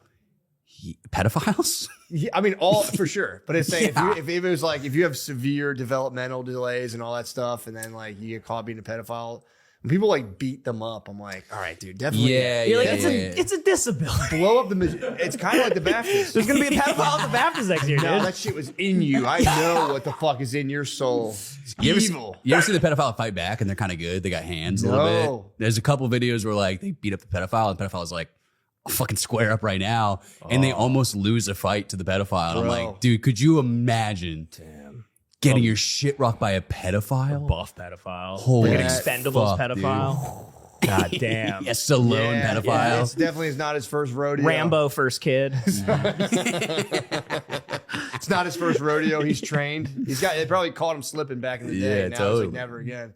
Speaker 3: Pedophiles?
Speaker 2: Yeah, I mean, all for sure. But it's saying
Speaker 3: Yeah.
Speaker 2: if it was like, if you have severe developmental delays and all that stuff, and then like you get caught being a pedophile, when people like beat them up, I'm like, all right, dude, definitely.
Speaker 3: Yeah,
Speaker 4: You're like,
Speaker 3: yeah,
Speaker 4: it's a disability.
Speaker 2: Blow up it's kind of like the Baptist.
Speaker 4: There's going to be a pedophile at the Baptist next year,
Speaker 2: No,
Speaker 4: dude.
Speaker 2: that shit was in you. I know what the fuck is in your soul. It's evil.
Speaker 3: You ever see the pedophile fight back and they're kind of good? They got hands a little
Speaker 2: No.
Speaker 3: bit. There's a couple videos where like they beat up the pedophile and the pedophile's like, I'll fucking square up right now. And they almost lose a fight to the pedophile. And I'm
Speaker 2: Bro.
Speaker 3: like, dude, could you imagine getting your shit rocked by a pedophile?
Speaker 4: Buff pedophile.
Speaker 3: Holy
Speaker 4: Like an Expendables
Speaker 3: fuck,
Speaker 4: pedophile. God damn.
Speaker 3: Yes, Stallone
Speaker 2: Yeah,
Speaker 3: pedophile.
Speaker 2: yeah, it's definitely is not his first rodeo.
Speaker 4: Rambo first kid.
Speaker 2: It's not his first rodeo. He's trained. They probably caught him slipping back in the day.
Speaker 3: Yeah,
Speaker 2: Now
Speaker 3: totally.
Speaker 2: it's like never again.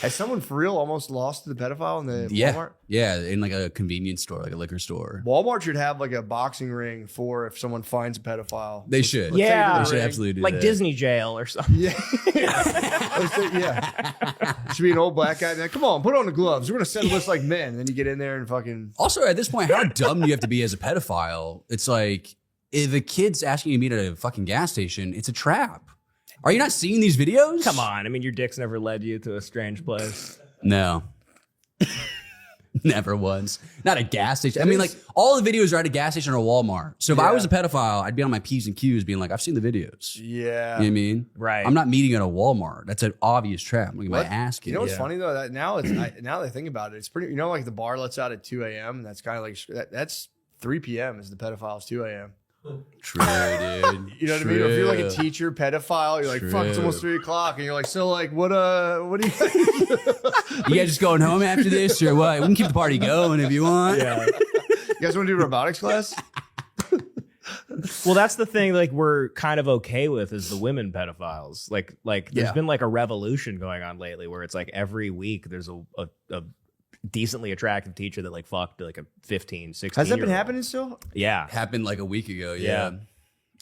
Speaker 2: Has someone for real almost lost to the pedophile in the
Speaker 3: Yeah.
Speaker 2: Walmart?
Speaker 3: Yeah, in like a convenience store, like a liquor store.
Speaker 2: Walmart should have like a boxing ring for if someone finds a pedophile.
Speaker 3: They should.
Speaker 2: Let's take it to
Speaker 4: Yeah.
Speaker 2: the
Speaker 3: They should
Speaker 2: ring.
Speaker 3: absolutely do
Speaker 4: Like
Speaker 3: that.
Speaker 4: Disney jail or something.
Speaker 2: Yeah. Yeah. Should be an old black guy. Like, come on, put on the gloves. We're going to settle this like men. And then you get in there and fucking.
Speaker 3: Also, at this point, how dumb do you have to be as a pedophile? It's like, if the kid's asking you to meet at a fucking gas station, it's a trap. Are you not seeing these videos?
Speaker 4: Come on. I mean, your dick's never led you to a strange place.
Speaker 3: No. Never once. Not a gas station. I mean, like, all the videos are at a gas station or a Walmart. So if I was a pedophile, I'd be on my P's and Q's being like, I've seen the videos.
Speaker 2: Yeah.
Speaker 3: You know what I mean?
Speaker 4: Right.
Speaker 3: I'm not meeting at a Walmart. That's an obvious trap. I'm going to get
Speaker 2: What?
Speaker 3: my ass kicked.
Speaker 2: You know what's funny though? That now now that I think about it, it's pretty. You know, like the bar lets out at 2 a.m. That's kind of like that's 3 p.m. is the pedophile's 2 a.m.
Speaker 3: True, dude.
Speaker 2: You know what I mean? If you're like a
Speaker 3: True.
Speaker 2: teacher pedophile, you're like, fuck, it's
Speaker 3: True.
Speaker 2: almost 3 o'clock, and you're like, so like, what do you?
Speaker 3: You guys just going home after this or what? We can keep the party going if you want.
Speaker 4: Yeah.
Speaker 2: You guys want to do robotics class?
Speaker 4: Well, that's the thing. Like, we're kind of okay with is the women pedophiles. Like, there's
Speaker 2: Yeah.
Speaker 4: been like a revolution going on lately where it's like every week there's a decently attractive teacher that like fucked like a 15, 16.
Speaker 2: Has that been happening still?
Speaker 4: Yeah.
Speaker 3: Happened like a week ago,
Speaker 4: Yeah.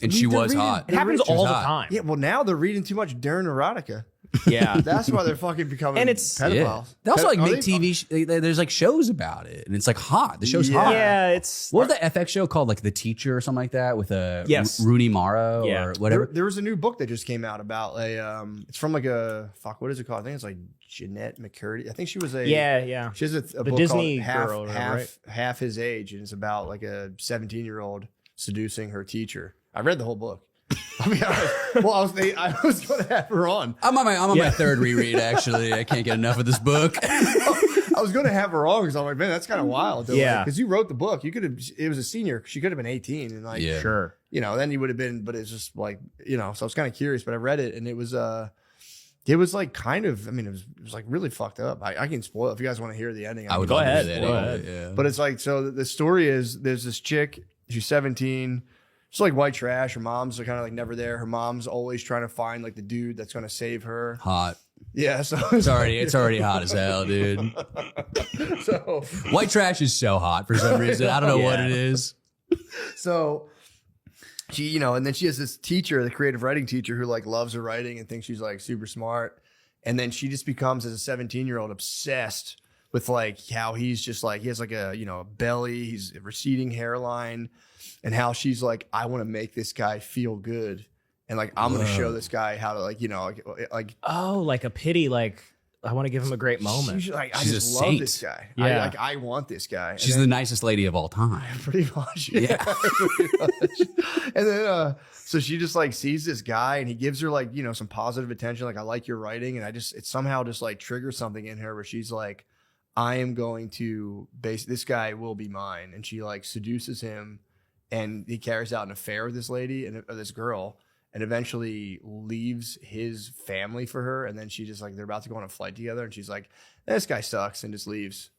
Speaker 3: And she
Speaker 2: They're
Speaker 3: was
Speaker 2: reading-
Speaker 3: hot.
Speaker 4: It happens
Speaker 2: She was
Speaker 4: all the
Speaker 3: hot.
Speaker 4: time.
Speaker 2: Yeah. Well, now they're reading too much Darren erotica.
Speaker 4: Yeah.
Speaker 2: That's why they're fucking becoming
Speaker 4: And it's-
Speaker 3: Yeah.
Speaker 2: pedophiles.
Speaker 3: They also like
Speaker 2: Are
Speaker 3: make
Speaker 2: they-
Speaker 3: TV. There's like shows about it, and it's like hot. The show's
Speaker 2: Yeah.
Speaker 3: hot.
Speaker 4: Yeah, it's
Speaker 3: What was that FX show called? Like The Teacher or something like that with
Speaker 4: Yes.
Speaker 3: Rooney Mara
Speaker 4: Yeah.
Speaker 3: or whatever.
Speaker 2: There was a new book that just came out about it's from like a what is it called? I think it's like Jeanette McCurdy. I think she was a
Speaker 4: yeah.
Speaker 2: She has a
Speaker 4: The
Speaker 2: book
Speaker 4: Disney
Speaker 2: called Half,
Speaker 4: girl or whatever,
Speaker 2: half,
Speaker 4: right?
Speaker 2: half his age, and it's about like a 17-year-old seducing her teacher. I read the whole book. I mean, I was going to have her on.
Speaker 3: I'm on my third reread. Actually, I can't get enough of this book.
Speaker 2: I was going to have her on because I'm like, man, that's kind of wild.
Speaker 4: Yeah.
Speaker 2: because you wrote the book. You could have. It was a senior. She could have been 18, and like,
Speaker 3: Yeah.
Speaker 4: Sure.
Speaker 2: you know, then you would have been. But it's just like, you know. So I was kind of curious, but I read it, and it was like kind of. I mean, it was like really fucked up. I can spoil it if you guys want to hear the ending.
Speaker 3: I would
Speaker 4: Go
Speaker 3: love to
Speaker 4: ahead.
Speaker 3: hear that.
Speaker 4: Go
Speaker 3: anyway,
Speaker 4: ahead.
Speaker 3: Yeah.
Speaker 2: But it's like, so the story is there's this chick, she's 17. She's like white trash. Her mom's kind of like never there. Her mom's always trying to find like the dude that's going to save her.
Speaker 3: hot.
Speaker 2: Yeah. So
Speaker 3: It's already hot as hell, dude.
Speaker 2: so,
Speaker 3: White trash is so hot for some reason. I don't know what
Speaker 4: Yeah.
Speaker 3: it is.
Speaker 2: so she, you know, and then she has this teacher, the creative writing teacher who like loves her writing and thinks she's like super smart. And then she just becomes as a 17-year-old obsessed with like how he's just like he has like a a belly, he's a receding hairline, and how she's like, I want to make this guy feel good, and like I'm gonna show this guy how to like like
Speaker 4: oh, like a pity, like I want to give him a great moment.
Speaker 2: She's like, I
Speaker 3: She's
Speaker 2: just
Speaker 3: a
Speaker 2: love
Speaker 3: saint.
Speaker 2: this guy.
Speaker 4: Yeah.
Speaker 2: I want this guy.
Speaker 3: She's the nicest lady of all time.
Speaker 2: pretty much.
Speaker 3: Yeah.
Speaker 2: Pretty much. And then so she just like sees this guy and he gives her like, some positive attention. Like, I like your writing. And it somehow just like triggers something in her where she's like, I am going to this guy will be mine. And she like seduces him and he carries out an affair with this lady or this girl. And eventually leaves his family for her. And then she just like, they're about to go on a flight together. And she's like, this guy sucks, and just leaves.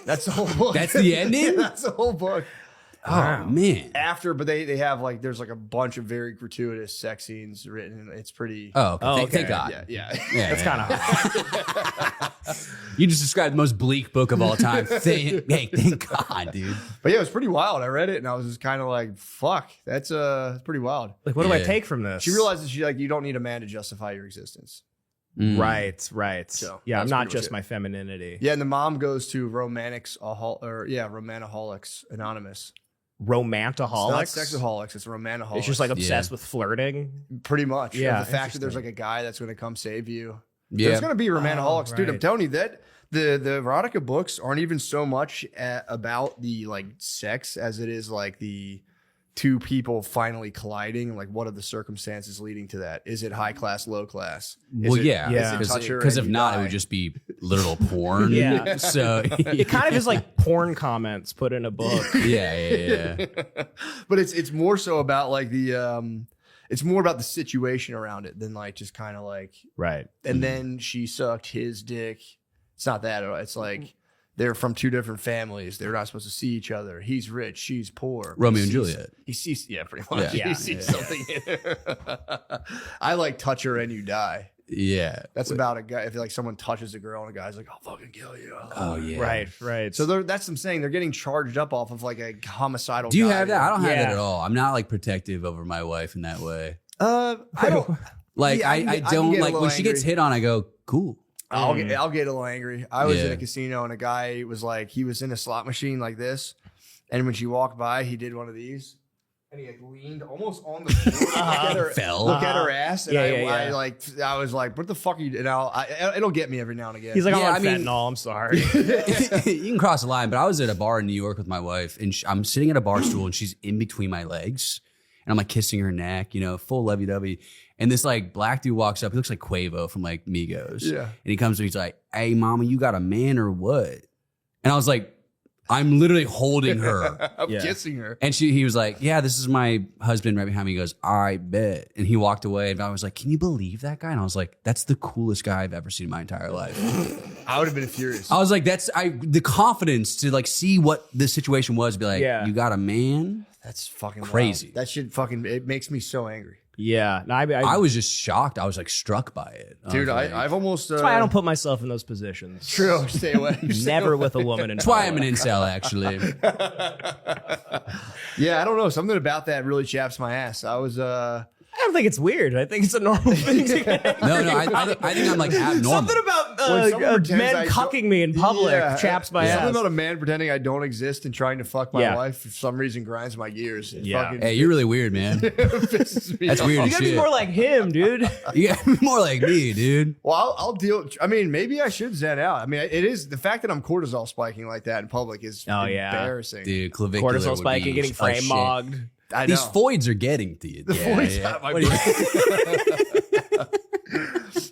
Speaker 2: That's the whole book.
Speaker 3: That's the ending?
Speaker 2: Yeah, that's the whole book.
Speaker 3: Oh, man.
Speaker 2: But they have like, there's like a bunch of very gratuitous sex scenes written. And it's pretty.
Speaker 3: Oh, okay.
Speaker 4: Oh, okay.
Speaker 3: Thank God.
Speaker 2: Yeah.
Speaker 4: That's kind of hot.
Speaker 3: You just described the most bleak book of all time. Thank God, dude.
Speaker 2: But yeah, it was pretty wild. I read it and I was just kind of like, fuck, that's pretty wild.
Speaker 4: Like, what do I
Speaker 3: Yeah.
Speaker 4: take from this?
Speaker 2: She realizes you don't need a man to justify your existence.
Speaker 3: Mm.
Speaker 4: Right.
Speaker 2: So,
Speaker 4: Yeah, I'm
Speaker 2: that's
Speaker 4: not
Speaker 2: pretty much
Speaker 4: just
Speaker 2: it.
Speaker 4: my femininity.
Speaker 2: Yeah, and the mom goes to Romanaholics Anonymous.
Speaker 4: Romantaholics.
Speaker 2: It's not sexaholics, it's romanaholics.
Speaker 4: It's just like obsessed with flirting.
Speaker 2: pretty much.
Speaker 4: Yeah,
Speaker 2: The fact that there's like a guy that's going to come save you.
Speaker 3: Yeah.
Speaker 2: There's going to be romanaholics. Dude, I'm
Speaker 4: right.
Speaker 2: telling you that the erotica books aren't even so much about the like sex as it is like the two people finally colliding. Like, what are the circumstances leading to that? Is it high class, low class?
Speaker 3: Well, yeah.
Speaker 2: Is it touch her
Speaker 3: Because
Speaker 2: and
Speaker 3: if
Speaker 2: you
Speaker 3: not,
Speaker 2: die?
Speaker 3: it would just be literal porn.
Speaker 4: Yeah.
Speaker 3: So,
Speaker 4: It kind of is like porn comments put in a book.
Speaker 3: yeah.
Speaker 2: But it's more so about like the it's more about the situation around it than like just kind of like.
Speaker 4: Right.
Speaker 2: And then she sucked his dick. It's not that. It's like they're from two different families. They're not supposed to see each other. He's rich. She's poor.
Speaker 3: Romeo and Juliet.
Speaker 2: He sees, pretty much.
Speaker 3: Yeah.
Speaker 2: He sees something in her. I like touch her and you die.
Speaker 3: Yeah.
Speaker 2: That's about a guy. If like someone touches a girl and a guy's like, I'll fucking kill you.
Speaker 3: Oh, yeah.
Speaker 4: Right.
Speaker 2: So that's what I'm saying. They're getting charged up off of like a homicidal.
Speaker 3: Do you
Speaker 2: guy.
Speaker 3: have that? I don't have
Speaker 4: Yeah.
Speaker 3: that at all. I'm not like protective over my wife in that way.
Speaker 2: I don't.
Speaker 3: Like,
Speaker 2: Yeah, I
Speaker 3: I
Speaker 2: can
Speaker 3: don't
Speaker 2: get a
Speaker 3: like
Speaker 2: little
Speaker 3: when she gets
Speaker 2: angry.
Speaker 3: hit on, I go, cool.
Speaker 2: I'll get a little angry. I was in
Speaker 3: Yeah.
Speaker 2: a casino and a guy was like, he was in a slot machine like this, and when she walked by, he did one of these, and he like leaned almost on the floor, look at her ass, and I was like, what the fuck are you? And it'll get me every now and again.
Speaker 4: He's like,
Speaker 3: Yeah,
Speaker 4: I'm
Speaker 3: I
Speaker 4: on
Speaker 3: mean-
Speaker 4: fentanyl. I'm sorry.
Speaker 3: You can cross the line, but I was at a bar in New York with my wife, and I'm sitting at a bar stool, and she's in between my legs, and I'm like kissing her neck, full lovey-dovey. And this like black dude walks up. He looks like Quavo from like Migos.
Speaker 2: Yeah.
Speaker 3: And he comes to me, he's like, hey, mama, you got a man or what? And I was like, I'm literally holding her.
Speaker 2: I'm
Speaker 4: Yeah.
Speaker 2: kissing her.
Speaker 3: And he was like, yeah, this is my husband right behind me. He goes, I bet. And he walked away. And I was like, can you believe that guy? And I was like, that's the coolest guy I've ever seen in my entire life.
Speaker 2: I would have been furious.
Speaker 3: I was like, the confidence to like see what the situation was, be like,
Speaker 4: Yeah.
Speaker 3: you got a man?
Speaker 2: That's fucking
Speaker 3: Crazy.
Speaker 2: wild. That shit fucking, it makes me so angry.
Speaker 4: Yeah. No,
Speaker 3: I was just shocked. I was like struck by it.
Speaker 2: Dude,
Speaker 3: was like,
Speaker 2: I've almost.
Speaker 4: that's why I don't put myself in those positions.
Speaker 2: True. Stay away.
Speaker 4: Never with a woman.
Speaker 3: That's why I'm an incel, actually.
Speaker 2: Yeah, I don't know. Something about that really chaps my ass. I was.
Speaker 4: I don't think it's weird. I think it's a normal thing to get
Speaker 3: No, I think I'm like abnormal.
Speaker 4: Something about
Speaker 2: When someone pretends
Speaker 4: men
Speaker 2: I
Speaker 4: cucking me in public chaps my
Speaker 2: Something
Speaker 4: ass.
Speaker 2: about a man pretending I don't exist and trying to fuck my
Speaker 4: Yeah.
Speaker 2: wife for some reason grinds my gears. It
Speaker 4: Yeah.
Speaker 2: fucking
Speaker 3: Hey, you're really weird, man.
Speaker 2: pisses me
Speaker 3: That's
Speaker 2: off.
Speaker 3: weird
Speaker 4: You
Speaker 3: as
Speaker 4: gotta be
Speaker 3: shit.
Speaker 4: more like him, dude.
Speaker 3: Yeah, more like me, dude.
Speaker 2: Well, I'll deal. I mean, maybe I should zen out. I mean, it is the fact that I'm cortisol spiking like that in public is
Speaker 4: Oh, yeah.
Speaker 2: embarrassing.
Speaker 3: Dude, clavicular
Speaker 4: Cortisol
Speaker 3: would
Speaker 4: spiking,
Speaker 3: be
Speaker 4: getting
Speaker 3: a
Speaker 4: frame
Speaker 3: shit.
Speaker 4: mogged.
Speaker 2: I know.
Speaker 3: These foids are getting to you.
Speaker 2: The voice got my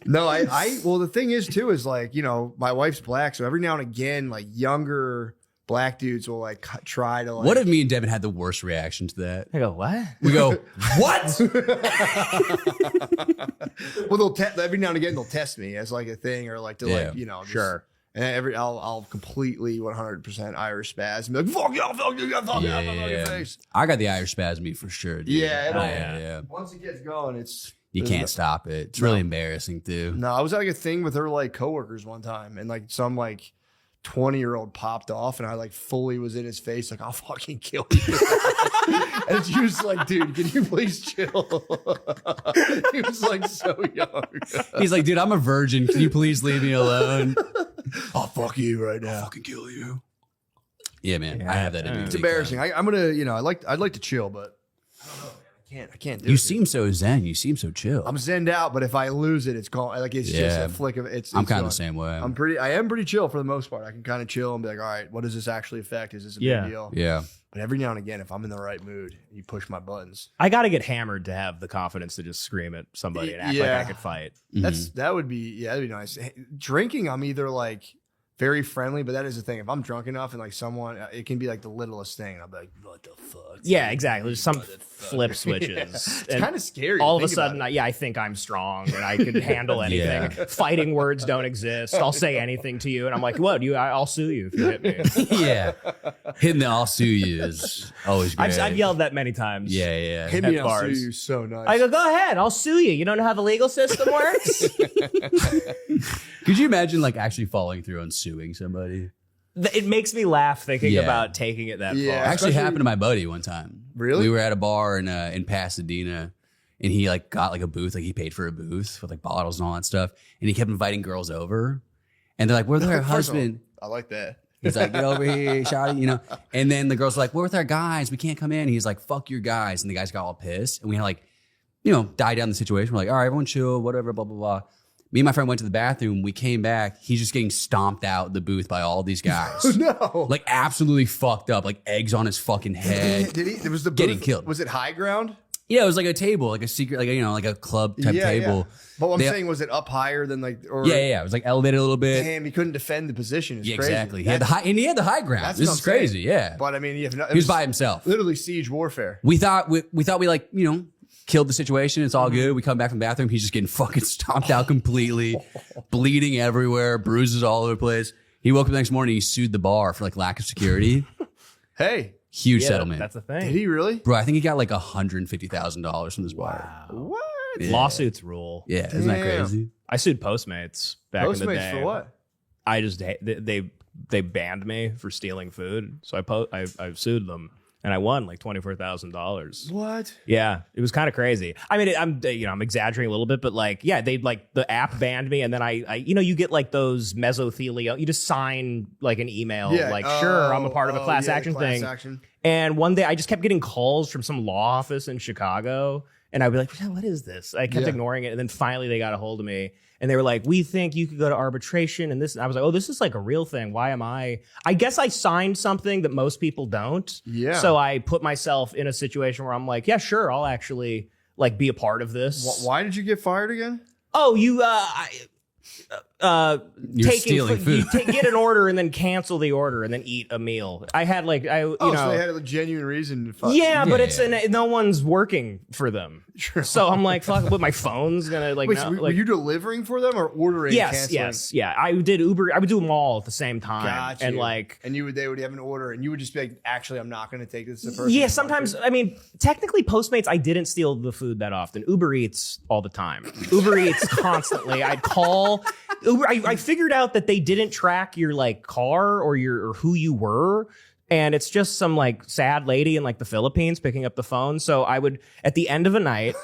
Speaker 2: No, well, the thing is too is like, my wife's black, so every now and again, like younger black dudes will like try to like.
Speaker 3: What if me and Devin had the worst reaction to that?
Speaker 4: I go, what?
Speaker 3: We go, what?
Speaker 2: Well, every now and again they'll test me as like a thing or like to
Speaker 3: Yeah,
Speaker 2: just,
Speaker 4: sure.
Speaker 2: And I'll completely 100% Irish spaz and be like, fuck y'all, fuck you, fuck you, fuck your face.
Speaker 3: I got the Irish spasm for sure, dude.
Speaker 2: Yeah,
Speaker 3: yeah.
Speaker 2: Once it gets going,
Speaker 3: You can't stop it. It's really embarrassing, too.
Speaker 2: No, I was at like a thing with her like coworkers one time, and like some like 20-year-old popped off, and I like fully was in his face, like I'll fucking kill you. And she was like, "Dude, can you please chill?" He was like so young.
Speaker 3: He's like, dude, I'm a virgin. Can you please leave me alone?
Speaker 2: I'll fuck you right
Speaker 3: I'll
Speaker 2: now.
Speaker 3: fucking kill you. Yeah, man.
Speaker 4: Yeah.
Speaker 3: I have that in me.
Speaker 2: It's
Speaker 3: big
Speaker 2: embarrassing.
Speaker 3: time.
Speaker 2: I'm gonna, I'd like to chill, but I don't know, man. I can't do it.
Speaker 3: You
Speaker 2: dude.
Speaker 3: seem so zen. You seem so chill.
Speaker 2: I'm zenned out, but if I lose it, it's gone. Like it's just
Speaker 3: Yeah.
Speaker 2: a flick of it.
Speaker 3: I'm kind of
Speaker 2: gone.
Speaker 3: the same way.
Speaker 2: I am pretty chill for the most part. I can kind of chill and be like, all right, what does this actually affect? Is this a
Speaker 4: Yeah.
Speaker 2: big deal?
Speaker 3: Yeah.
Speaker 2: But every now and again, if I'm in the right mood, you push my buttons.
Speaker 4: I got to get hammered to have the confidence to just scream at somebody and act like
Speaker 2: Yeah.
Speaker 4: I could fight.
Speaker 2: That'd be nice. Drinking, I'm either like very friendly, but that is the thing. If I'm drunk enough and like someone, it can be like the littlest thing. And I'll be like, what the fuck?
Speaker 4: Yeah, exactly. There's some flip switches.
Speaker 2: It's
Speaker 4: And
Speaker 2: kind of scary.
Speaker 4: all
Speaker 2: to
Speaker 4: of a
Speaker 2: think about
Speaker 4: sudden,
Speaker 2: it.
Speaker 4: I think I'm strong and I can handle anything.
Speaker 3: Yeah.
Speaker 4: Fighting words don't exist. I'll say anything to you, and I'm like, "What? I'll sue you if you hit me."
Speaker 3: Yeah. Hitting the I'll sue you is always great.
Speaker 4: I've yelled that many times.
Speaker 3: Yeah, yeah.
Speaker 2: Hit me,
Speaker 4: at
Speaker 2: I'll sue
Speaker 4: bars.
Speaker 2: you. So nice.
Speaker 4: I go, "Go ahead, I'll sue you. You don't know how the legal system works."
Speaker 3: Could you imagine like actually following through on suing somebody?
Speaker 4: It makes me laugh thinking
Speaker 3: Yeah.
Speaker 4: about taking it that
Speaker 2: Yeah.
Speaker 4: far.
Speaker 3: Actually
Speaker 2: Especially-
Speaker 3: happened to my buddy one time.
Speaker 2: Really?
Speaker 3: We were at a bar in Pasadena, and he like got like a booth, like he paid for a booth with like bottles and all that stuff, and he kept inviting girls over, and they're like, "We're with our
Speaker 2: First of all,
Speaker 3: husband."
Speaker 2: I like that.
Speaker 3: He's like, "Get over here, shawty," And then the girls are like, "We're with our guys. We can't come in." He's like, "Fuck your guys," and the guys got all pissed, and we had like, die down the situation. We're like, "All right, everyone chill, whatever, blah blah blah." Me and my friend went to the bathroom. We came back. He's just getting stomped out the booth by all these guys.
Speaker 2: No.
Speaker 3: Like absolutely fucked up, like eggs on his fucking head.
Speaker 2: Did he? It was the
Speaker 3: Getting
Speaker 2: booth-
Speaker 3: killed.
Speaker 2: Was it high ground?
Speaker 3: Yeah, it was like a table, like a secret, like like a club type table.
Speaker 2: Yeah. But what I'm
Speaker 3: They-
Speaker 2: saying, was it up higher than like? Or
Speaker 3: Yeah. It was like elevated a little bit.
Speaker 2: Damn, he couldn't defend the position. It's
Speaker 3: Yeah,
Speaker 2: crazy.
Speaker 3: exactly. He had the high ground.
Speaker 2: That's
Speaker 3: This
Speaker 2: what
Speaker 3: is
Speaker 2: I'm saying.
Speaker 3: crazy. Yeah,
Speaker 2: But I mean, it
Speaker 3: he was by himself.
Speaker 2: literally siege warfare.
Speaker 3: We thought we like killed the situation. It's all good. We come back from the bathroom. He's just getting fucking stomped out completely, bleeding everywhere, bruises all over the place. He woke up the next morning. He sued the bar for like lack of security.
Speaker 2: Hey,
Speaker 3: Huge
Speaker 4: Yeah,
Speaker 3: settlement,
Speaker 4: That's a
Speaker 2: did
Speaker 4: thing.
Speaker 2: he really?
Speaker 3: bro. I think he got like $150,000 from this bar.
Speaker 2: What?
Speaker 3: Yeah.
Speaker 4: Lawsuits rule.
Speaker 3: Yeah, isn't that
Speaker 2: Damn.
Speaker 3: crazy?
Speaker 4: I sued Postmates back in the
Speaker 2: Postmates
Speaker 4: day.
Speaker 2: for what?
Speaker 4: I just they banned me for stealing food, so I sued them and I won like $24,000.
Speaker 2: What?
Speaker 4: Yeah, it was kind of crazy. I mean, I'm exaggerating a little bit, but like, yeah, they like the app banned me, and then I you get like those mesothelial. You just sign like an email, like sure, I'm a part of a class action thing.
Speaker 2: Action.
Speaker 4: And one day I just kept getting calls from some law office in Chicago, and I'd be like, what is this? I kept ignoring it, and then finally they got a hold of me. And they were like, we think you could go to arbitration. And I was like, oh, this is like a real thing. Why am I guess I signed something that most people don't.
Speaker 2: Yeah.
Speaker 4: So I put myself in a situation where I'm like, yeah, sure, I'll actually like be a part of this.
Speaker 2: Why did you get fired again?
Speaker 4: Oh, you
Speaker 3: You're stealing food.
Speaker 4: get an order and then cancel the order and then eat a meal. I had like
Speaker 2: So they had a genuine reason to fuck.
Speaker 4: yeah, but
Speaker 3: Yeah.
Speaker 4: no one's working for them.
Speaker 2: Sure.
Speaker 4: So I'm like, fuck, but my phone's gonna like.
Speaker 2: Wait,
Speaker 4: no,
Speaker 2: so were
Speaker 4: like
Speaker 2: you delivering for them or ordering? Canceling?
Speaker 4: yeah. I did Uber. I would do them all at the same time,
Speaker 2: Got
Speaker 4: and
Speaker 2: you.
Speaker 4: like,
Speaker 2: and they would have an order, and you would just be like, actually, I'm not going to take this. To the person
Speaker 4: yeah.
Speaker 2: who
Speaker 4: Sometimes,
Speaker 2: wants
Speaker 4: I mean, technically, Postmates, I didn't steal the food that often. Uber Eats all the time. Uber Eats constantly. I'd call Uber. I figured out that they didn't track your like car or who you were. And it's just some like sad lady in like the Philippines picking up the phone. So I would, at the end of a night,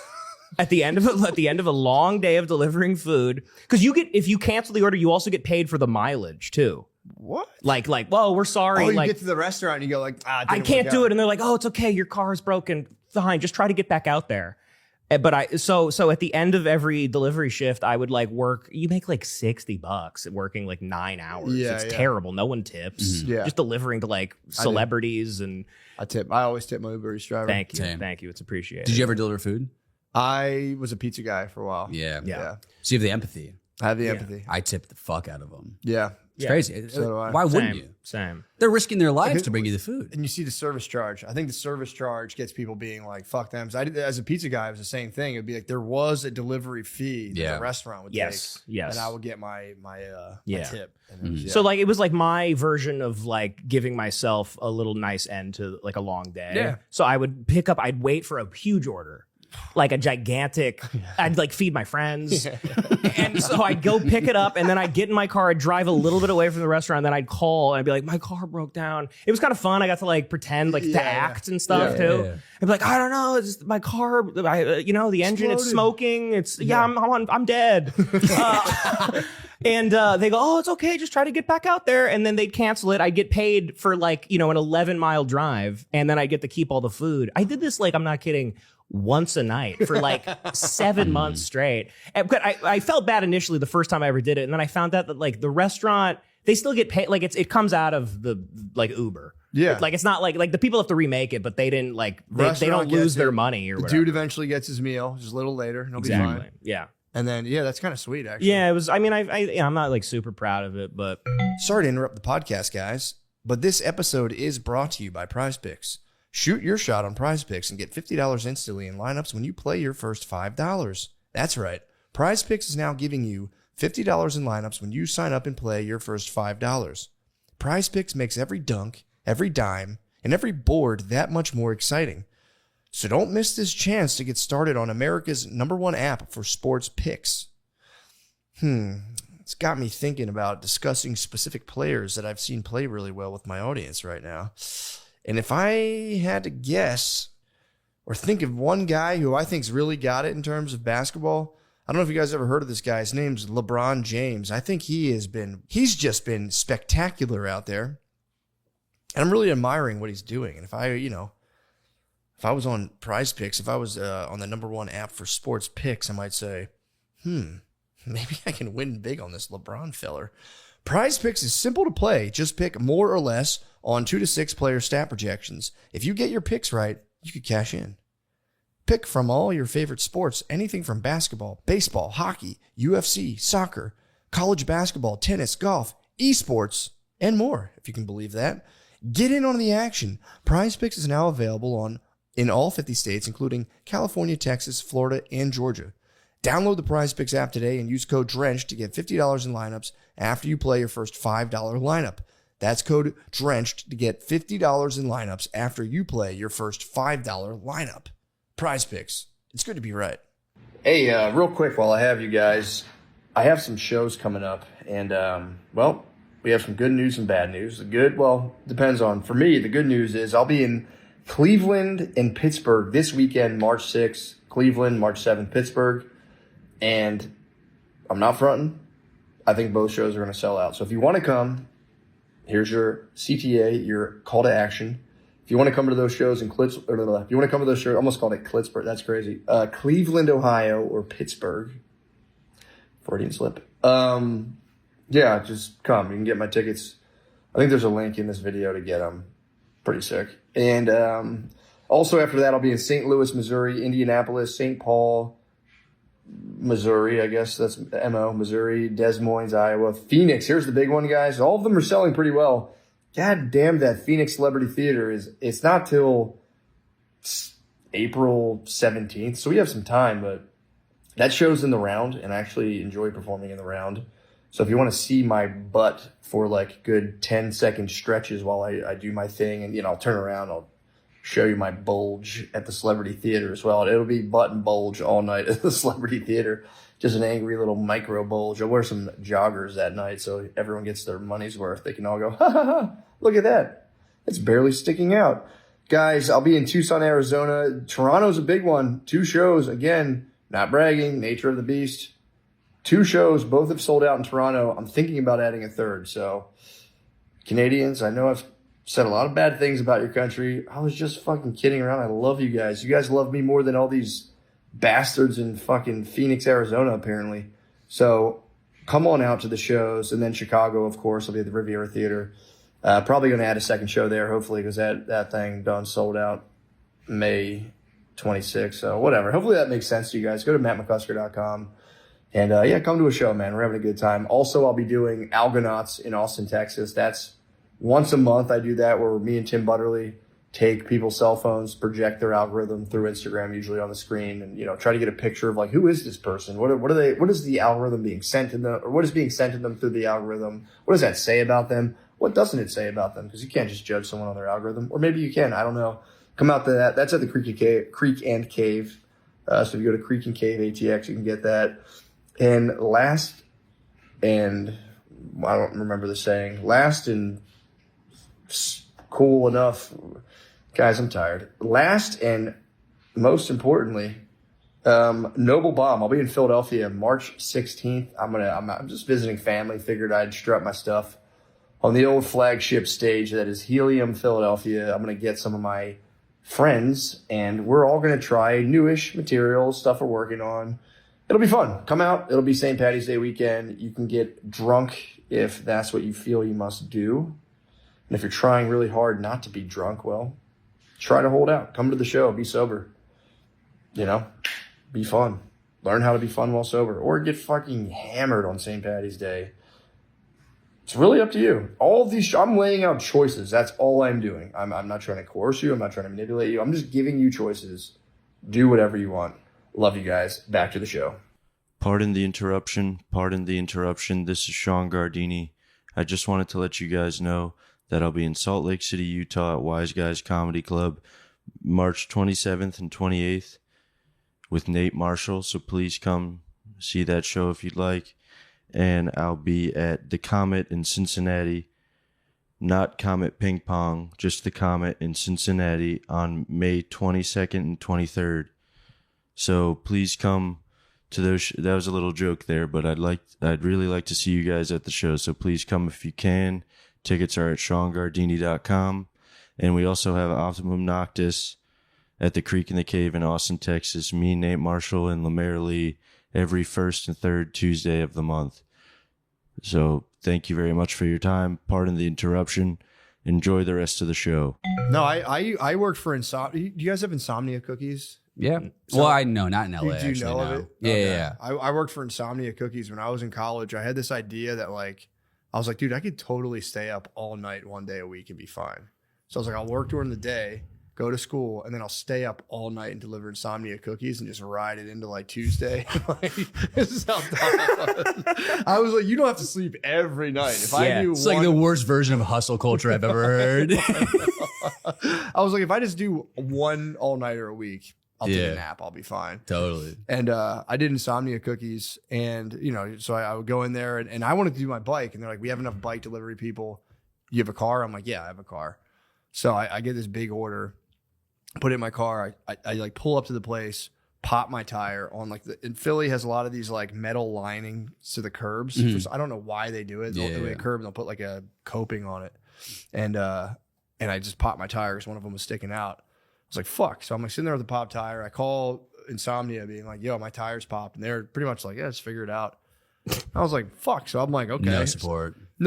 Speaker 4: at the end of a long day of delivering food, because if you cancel the order, you also get paid for the mileage too.
Speaker 2: What?
Speaker 4: Like, whoa, we're sorry.
Speaker 2: Oh, you
Speaker 4: like,
Speaker 2: get to the restaurant and you go like,
Speaker 4: I can't do it. And they're like, oh, it's okay. Your car is broken. Fine. Just try to get back out there. But so at the end of every delivery shift, I would like work. You make like $60 working like 9 hours.
Speaker 2: Yeah,
Speaker 4: it's
Speaker 2: yeah.
Speaker 4: terrible. No one tips.
Speaker 2: Yeah.
Speaker 4: Just delivering to like celebrities and
Speaker 2: I always tip my Uber Eats driver.
Speaker 4: thank you.
Speaker 3: Same.
Speaker 4: Thank you. It's appreciated.
Speaker 3: Did you ever deliver food?
Speaker 2: I was a pizza guy for a while.
Speaker 3: Yeah.
Speaker 2: Yeah.
Speaker 3: So you have the empathy.
Speaker 2: I have the empathy.
Speaker 3: I tip the fuck out of them.
Speaker 2: Yeah.
Speaker 3: It's
Speaker 4: Yeah.
Speaker 3: crazy.
Speaker 2: So do I.
Speaker 3: Why wouldn't
Speaker 4: Same.
Speaker 3: you?
Speaker 4: Same.
Speaker 3: They're risking their lives
Speaker 2: Okay.
Speaker 3: to bring you the food.
Speaker 2: And you see the service charge. I think the service charge gets people being like, fuck them. So I did, as a pizza guy, it was the same thing. It'd be like, there was a delivery fee that
Speaker 3: Yeah.
Speaker 2: the restaurant would
Speaker 4: Yes.
Speaker 2: take.
Speaker 4: Yes.
Speaker 2: And I would get my
Speaker 4: Yeah.
Speaker 2: tip. And it was,
Speaker 4: So like it was like my version of like giving myself a little nice end to like a long day.
Speaker 2: Yeah.
Speaker 4: So I'd wait for a huge order. Like a gigantic, I'd like feed my friends. And so I'd go pick it up and then I'd get in my car, I'd drive a little bit away from the restaurant, and then I'd call and I'd be like, my car broke down. It was kind of fun. I got to like pretend like to act and stuff
Speaker 2: Yeah.
Speaker 4: too.
Speaker 3: Yeah.
Speaker 4: I'd be like, I don't know, it's just my car, the engine, it's
Speaker 2: Exploded.
Speaker 4: smoking. I'm dead. And they go, oh, it's okay. Just try to get back out there. And then they'd cancel it. I'd get paid for like, an 11-mile drive. And then I get to keep all the food. I did this, like, I'm not kidding, once a night for like 7 months straight. But I felt bad initially the first time I ever did it. And then I found out that like the restaurant, they still get paid. Like it comes out of the like Uber.
Speaker 2: Yeah.
Speaker 4: Like it's not like the people have to remake it, but they didn't like, they don't lose their money or whatever.
Speaker 2: The dude eventually gets his meal just a little later. He'll be fine.
Speaker 4: Yeah.
Speaker 2: And then, that's kind of sweet, actually.
Speaker 4: Yeah, it was, I mean, I'm not like super proud of it, but.
Speaker 2: Sorry to interrupt the podcast, guys, but this episode is brought to you by Prize Picks. Shoot your shot on Prize Picks and get $50 instantly in lineups when you play your first $5. That's right. Prize Picks is now giving you $50 in lineups when you sign up and play your first $5. Prize Picks makes every dunk, every dime, and every board that much more exciting. So don't miss this chance to get started on America's #1 app for sports picks. It's got me thinking about discussing specific players that I've seen play really well with my audience right now. And if I had to guess or think of one guy who I think's really got it in terms of basketball, I don't know if you guys ever heard of this guy. His name's LeBron James. I think he's just been spectacular out there. And I'm really admiring what he's doing. And if I was on Prize Picks, if I was on the #1 app for sports picks, I might say, maybe I can win big on this LeBron feller. Prize Picks is simple to play. Just pick more or less on 2 to 6 player stat projections. If you get your picks right, you could cash in. Pick from all your favorite sports, anything from basketball, baseball, hockey, UFC, soccer, college basketball, tennis, golf, esports, and more, if you can believe that. Get in on the action. Prize Picks is now available in all 50 states, including California, Texas, Florida, and Georgia. Download the Prize Picks app today and use code DRENCHED to get $50 in lineups after you play your first $5 lineup. That's code DRENCHED to get $50 in lineups after you play your first $5 lineup. Prize Picks. It's good to be right. Hey, real quick while I have you guys, I have some shows coming up. And, we have some good news and bad news. The good, depends on, for me, the good news is I'll be in Cleveland and Pittsburgh this weekend, March 6th. Cleveland, March 7th, Pittsburgh. And I'm not fronting. I think both shows are going to sell out. So if you want to come, here's your CTA, your call to action. If you want to come to those shows in if you want to come to those shows, I almost called it Klitzburg. That's crazy. Cleveland, Ohio, or Pittsburgh. Freudian slip. Just come. You can get my tickets. I think there's a link in this video to get them. Pretty sick. And also after that, I'll be in St. Louis, Missouri, Indianapolis, St. Paul, Missouri, I guess that's MO, Missouri, Des Moines, Iowa, Phoenix. Here's the big one, guys. All of them are selling pretty well. God damn, that Phoenix Celebrity Theater it's not till April 17th. So we have some time, but that show's in the round and I actually enjoy performing in the round. So if you want to see my butt for like good 10-second stretches while I do my thing and, I'll turn around, I'll show you my bulge at the Celebrity Theater as well. It'll be butt and bulge all night at the Celebrity Theater. Just an angry little micro bulge. I'll wear some joggers that night so everyone gets their money's worth. They can all go, ha ha ha, look at that. It's barely sticking out. Guys, I'll be in Tucson, Arizona. Toronto's a big one. 2 shows. Again, not bragging, nature of the beast. 2 shows, both have sold out in Toronto. I'm thinking about adding a third. So, Canadians, I know I've said a lot of bad things about your country. I was just fucking kidding around. I love you guys. You guys love me more than all these bastards in fucking Phoenix, Arizona, apparently. So, come on out to the shows. And then Chicago, of course, I'll be at the Riviera Theater. Probably going to add a second show there, hopefully, because that thing done sold out May 26th. So, whatever. Hopefully that makes sense to you guys. Go to mattmccusker.com. And, come to a show, man. We're having a good time. Also, I'll be doing Algonauts in Austin, Texas. That's once a month. I do that where me and Tim Butterly take people's cell phones, project their algorithm through Instagram, usually on the screen, and, try to get a picture of, like, who is this person? What is the algorithm being sent to them, or what is being sent to them through the algorithm? What does that say about them? What doesn't it say about them? Because you can't just judge someone on their algorithm. Or maybe you can. I don't know. Come out to that. That's at the Creek and Cave. So if you go to Creek and Cave ATX, you can get that. And I don't remember the saying, last and cool enough. Guys, I'm tired. Last and most importantly, Noble Bomb. I'll be in Philadelphia March 16th. I'm just visiting family. Figured I'd strut my stuff on the old flagship stage that is Helium Philadelphia. I'm going to get some of my friends, and we're all going to try newish material, stuff we're working on. It'll be fun. Come out. It'll be St. Patty's Day weekend. You can get drunk if that's what you feel you must do. And if you're trying really hard not to be drunk, well, try to hold out. Come to the show. Be sober. You know, be fun. Learn how to be fun while sober. Or get fucking hammered on St. Patty's Day. It's really up to you. All of these, I'm laying out choices. That's all I'm doing. I'm not trying to coerce you. I'm not trying to manipulate you. I'm just giving you choices. Do whatever you want. Love you guys. Back to the show.
Speaker 1: Pardon the interruption. Pardon the interruption. This is Sean Gardini. I just wanted to let you guys know that I'll be in Salt Lake City, Utah at Wise Guys Comedy Club March 27th and 28th with Nate Marshall. So please come see that show if you'd like. And I'll be at the Comet in Cincinnati, not Comet Ping Pong, just the Comet in Cincinnati on May 22nd and 23rd. So please come to those. That was a little joke there, but I'd really like to see you guys at the show. So please come if you can. Tickets are at SeanGardini.com. And we also have Optimum Noctis at the Creek in the Cave in Austin, Texas. Me, Nate Marshall, and Lemaire Lee every first and third Tuesday of the month. So thank you very much for your time. Pardon the interruption. Enjoy the rest of the show.
Speaker 2: No, I worked for Insomnia. Do you guys have Insomnia cookies?
Speaker 3: Yeah.
Speaker 2: So-
Speaker 3: Well, I know, not in LA.
Speaker 2: Do you
Speaker 3: actually,
Speaker 2: know of
Speaker 3: no.
Speaker 2: it?
Speaker 3: Yeah,
Speaker 2: Okay.
Speaker 3: yeah.
Speaker 2: I worked for Insomnia Cookies when I was in college. I had this idea that like, I was like, dude, I could totally stay up all night one day a week and be fine. So I was like, I'll work during the day, go to school, and then I'll stay up all night and deliver Insomnia Cookies and just ride it into like Tuesday. Like, this is how dumb I was like, you don't have to sleep every night. If I do
Speaker 3: It's like the worst version of hustle culture I've ever heard.
Speaker 2: I was like, if I just do one all-nighter a week, I'll take a nap. I'll be fine.
Speaker 3: Totally.
Speaker 2: And I did Insomnia Cookies, and so I would go in there, and I wanted to do my bike, and they're like, we have enough bike delivery people. You have a car? I'm like, yeah, I have a car. So I get this big order, put it in my car. I like pull up to the place, pop my tire on and Philly has a lot of these like metal lining to the curbs.
Speaker 3: Mm-hmm.
Speaker 2: I don't know why they do it. They'll do a curb and they'll put like a coping on it, and I just popped my tire because one of them was sticking out. I was like, fuck. So I'm like sitting there with the pop tire. I call Insomnia being like, yo, my tire's popped. And they're pretty much like, yeah, just figure it out. I was like, fuck. So I'm like, okay. No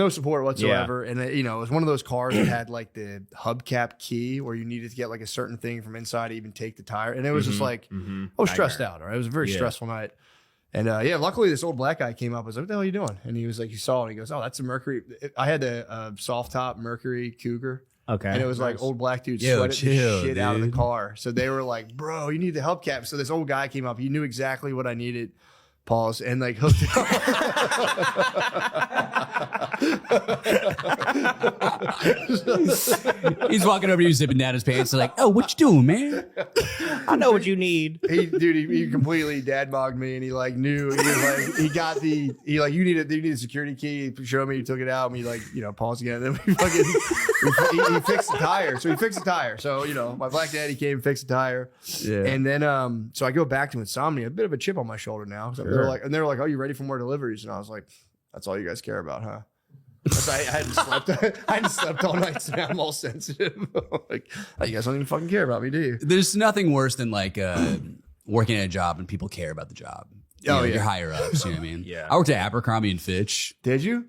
Speaker 2: support whatsoever. Yeah. And it was one of those cars that had like the hubcap key where you needed to get like a certain thing from inside to even take the tire. And it was just like, I was stressed out. Right? It was a very stressful night. And luckily this old black guy came up. I was like, what the hell are you doing? And he was like, he saw it. And he goes, oh, that's a Mercury. I had the soft top Mercury Cougar. Okay. And it was like old black dude sweating the shit out of the car. So they were like, bro, you need the hubcap. So this old guy came up. He knew exactly what I needed. Pause and like hooked it up.
Speaker 3: He's walking over to you, zipping down his pants, like, "Oh, what you doing, man?
Speaker 4: I know what you need."
Speaker 2: He completely dad bogged me, and he like knew. He was like, he got you need a security key. He showed me, he took it out, and he like paused again. And then he fixed the tire. So he fixed the tire. So my black daddy came, fixed the tire, and then so I go back to Insomnia, a bit of a chip on my shoulder now. They were like, "Oh, you ready for more deliveries?" And I was like, "That's all you guys care about, huh?" I hadn't slept. I hadn't slept all night, so now I'm all sensitive. Like, oh, you guys don't even fucking care about me, do you?
Speaker 3: There's nothing worse than like working at a job and people care about the job. Your higher ups. You know what I mean?
Speaker 4: Yeah.
Speaker 3: I worked at Abercrombie and Fitch.
Speaker 2: Did you?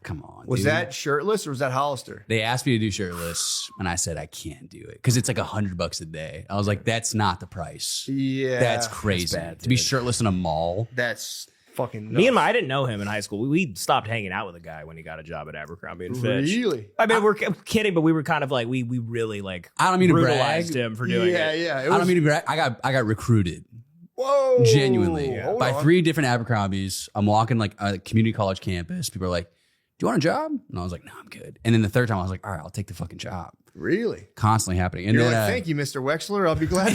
Speaker 3: Come on.
Speaker 2: Was that shirtless or was that Hollister?
Speaker 3: They asked me to do shirtless, and I said I can't do it because it's like $100 a day. I was like, that's not the price.
Speaker 2: Yeah,
Speaker 3: that's crazy.
Speaker 2: That's bad,
Speaker 3: to be shirtless in a mall.
Speaker 2: That's fucking nuts.
Speaker 4: I didn't know him in high school. We stopped hanging out with a guy when he got a job at Abercrombie and Fitch.
Speaker 2: Really?
Speaker 4: I mean, we're kidding, but we were kind of like we really like.
Speaker 3: I don't mean to
Speaker 4: brutalized
Speaker 3: brag
Speaker 4: him for doing it.
Speaker 2: Yeah.
Speaker 3: I don't mean to brag. I got recruited.
Speaker 2: Whoa!
Speaker 3: Genuinely by 3 different Abercrombies. I'm walking like a community college campus. People are like, "Do you want a job?" And I was like, "No, I'm good." And then the third time, I was like, "All right, I'll take the fucking job."
Speaker 2: Really?
Speaker 3: Constantly happening. And
Speaker 2: You're
Speaker 3: then,
Speaker 2: like, thank you, Mr. Wexler. I'll be glad.